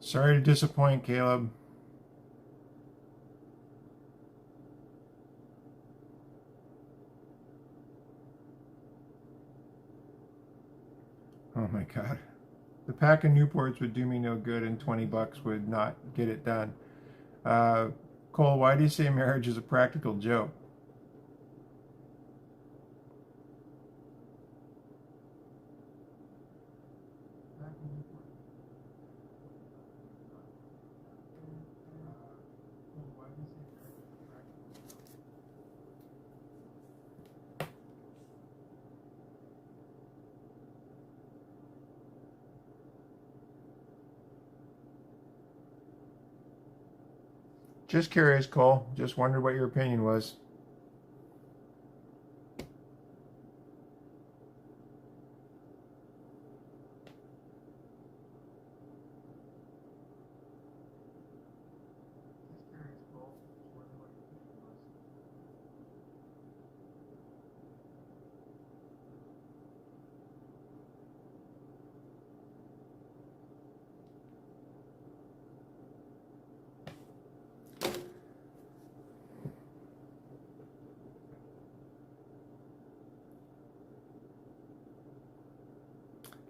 Sorry to disappoint, Caleb. Oh my God. The pack of Newports would do me no good, and 20 bucks would not get it done. Cole, why do you say marriage is a practical joke? Just curious, Cole. Just wondered what your opinion was.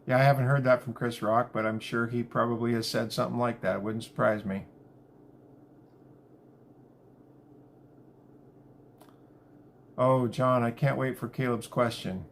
Yeah, I haven't heard that from Chris Rock, but I'm sure he probably has said something like that. It wouldn't surprise me. Oh, John, I can't wait for Caleb's question.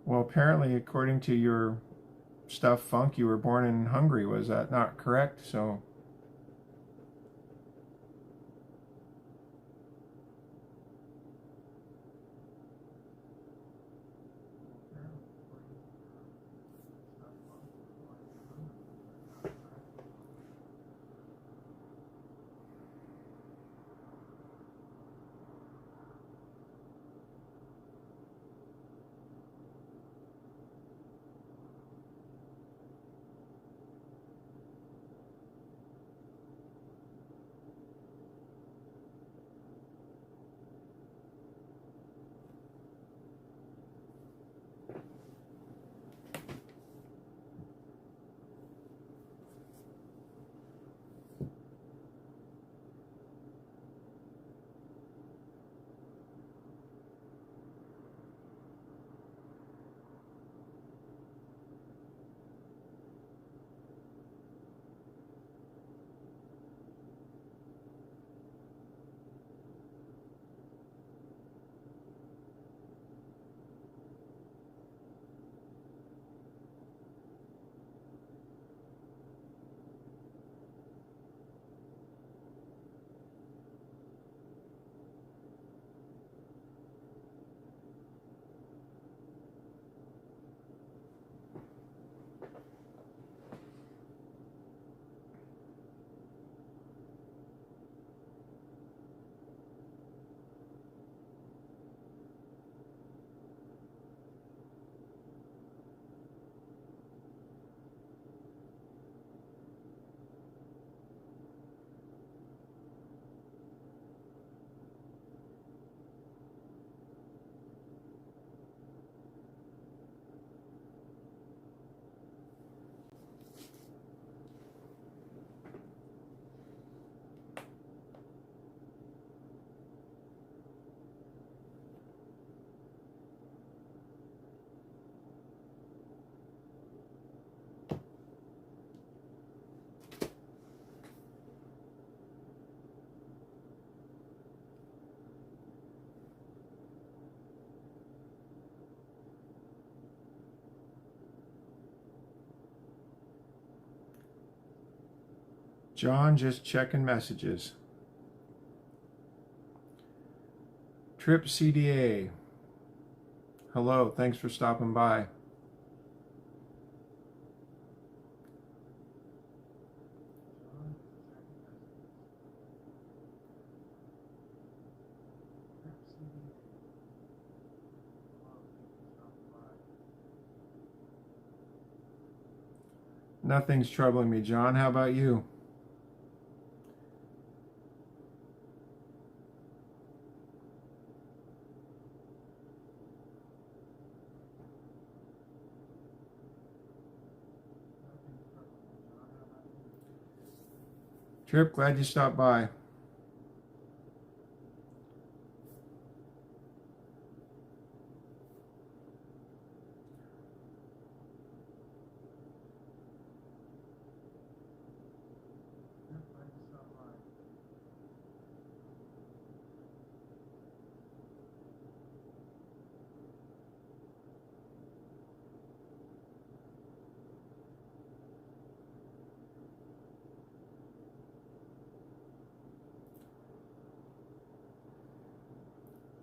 Well, apparently, according to your stuff, Funk, you were born in Hungary. Was that not correct? So, John just checking messages. Trip CDA. Hello, thanks for stopping by. Nothing's troubling me, John. How about you? Trip, glad you stopped by.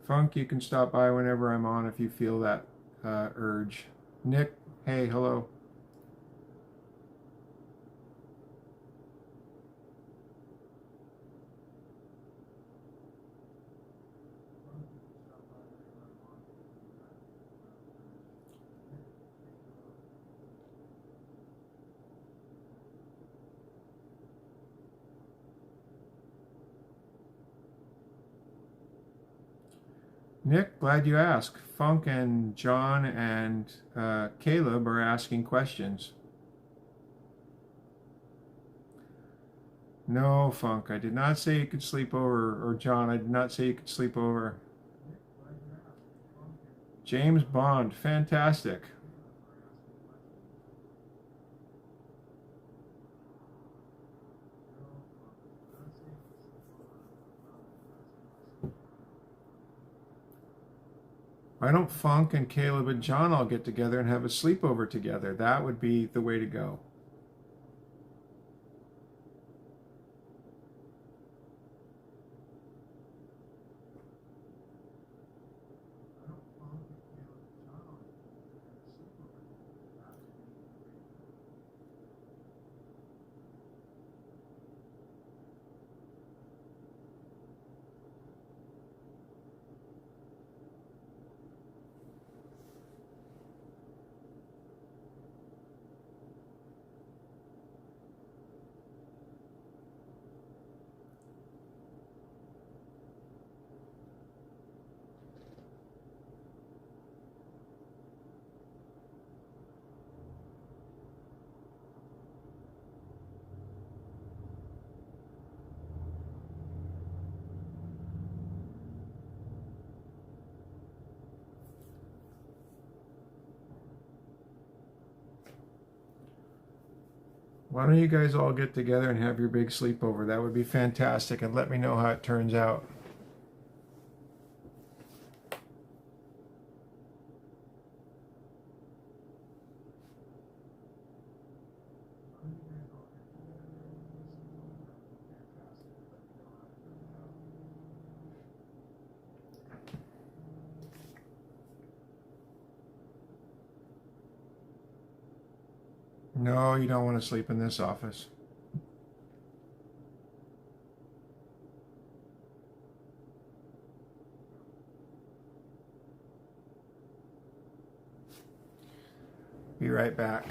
Funk, you can stop by whenever I'm on if you feel that urge. Nick, hey, hello. Nick, glad you asked. Funk and John and Caleb are asking questions. No, Funk, I did not say you could sleep over, or John, I did not say you could sleep over. James Bond, fantastic. Why don't Funk and Caleb and John all get together and have a sleepover together? That would be the way to go. Why don't you guys all get together and have your big sleepover? That would be fantastic, and let me know how it turns out. No, you don't want to sleep in this office. Be right back.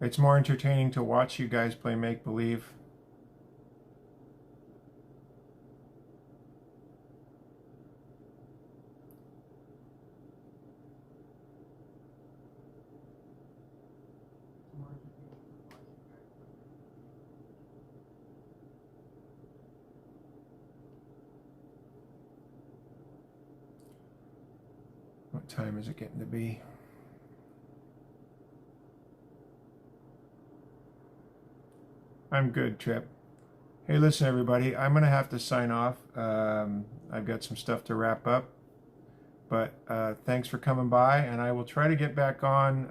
It's more entertaining to watch you guys play make-believe. What time is it getting to be? I'm good, Trip. Hey, listen, everybody. I'm going to have to sign off. I've got some stuff to wrap up. But thanks for coming by, and I will try to get back on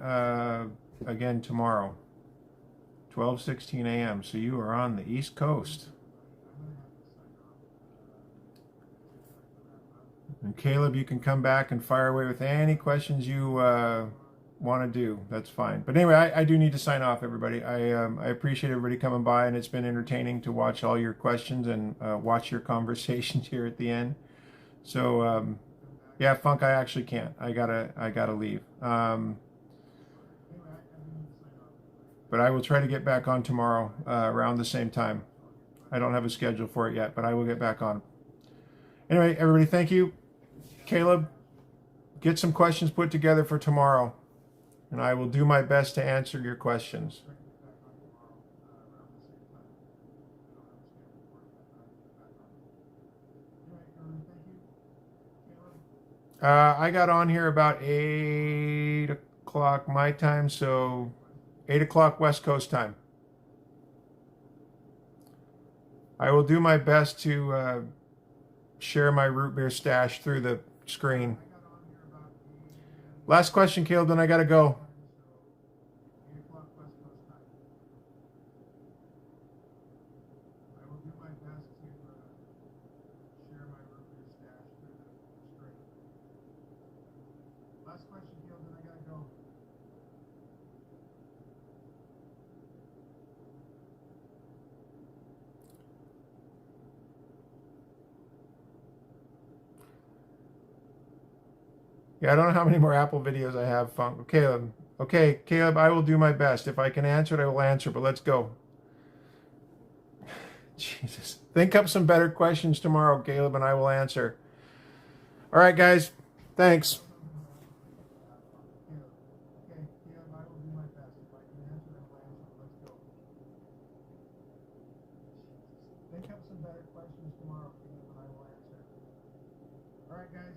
again tomorrow, 12:16 a.m. So you are on the East Coast. And Caleb, you can come back and fire away with any questions you want to do. That's fine. But anyway, I do need to sign off, everybody. I appreciate everybody coming by, and it's been entertaining to watch all your questions and watch your conversations here at the end. So yeah, Funk, I actually can't. I gotta leave. But I will try to get back on tomorrow around the same time. I don't have a schedule for it yet, but I will get back on. Anyway, everybody, thank you. Caleb, get some questions put together for tomorrow, and I will do my best to answer your questions. I got on here about 8 o'clock my time, so 8 o'clock West Coast time. I will do my best to share my root beer stash through the screen. Last question, Caleb, then I gotta go. Yeah, I don't know how many more Apple videos I have, Funk. Caleb. Okay, Caleb, I will do my best. If I can answer it, I will answer, but let's go. Jesus. Think up some better questions tomorrow, Caleb, and I will answer. All right, guys. Thanks. Think up some better questions tomorrow, Caleb, and I will answer. All right, guys.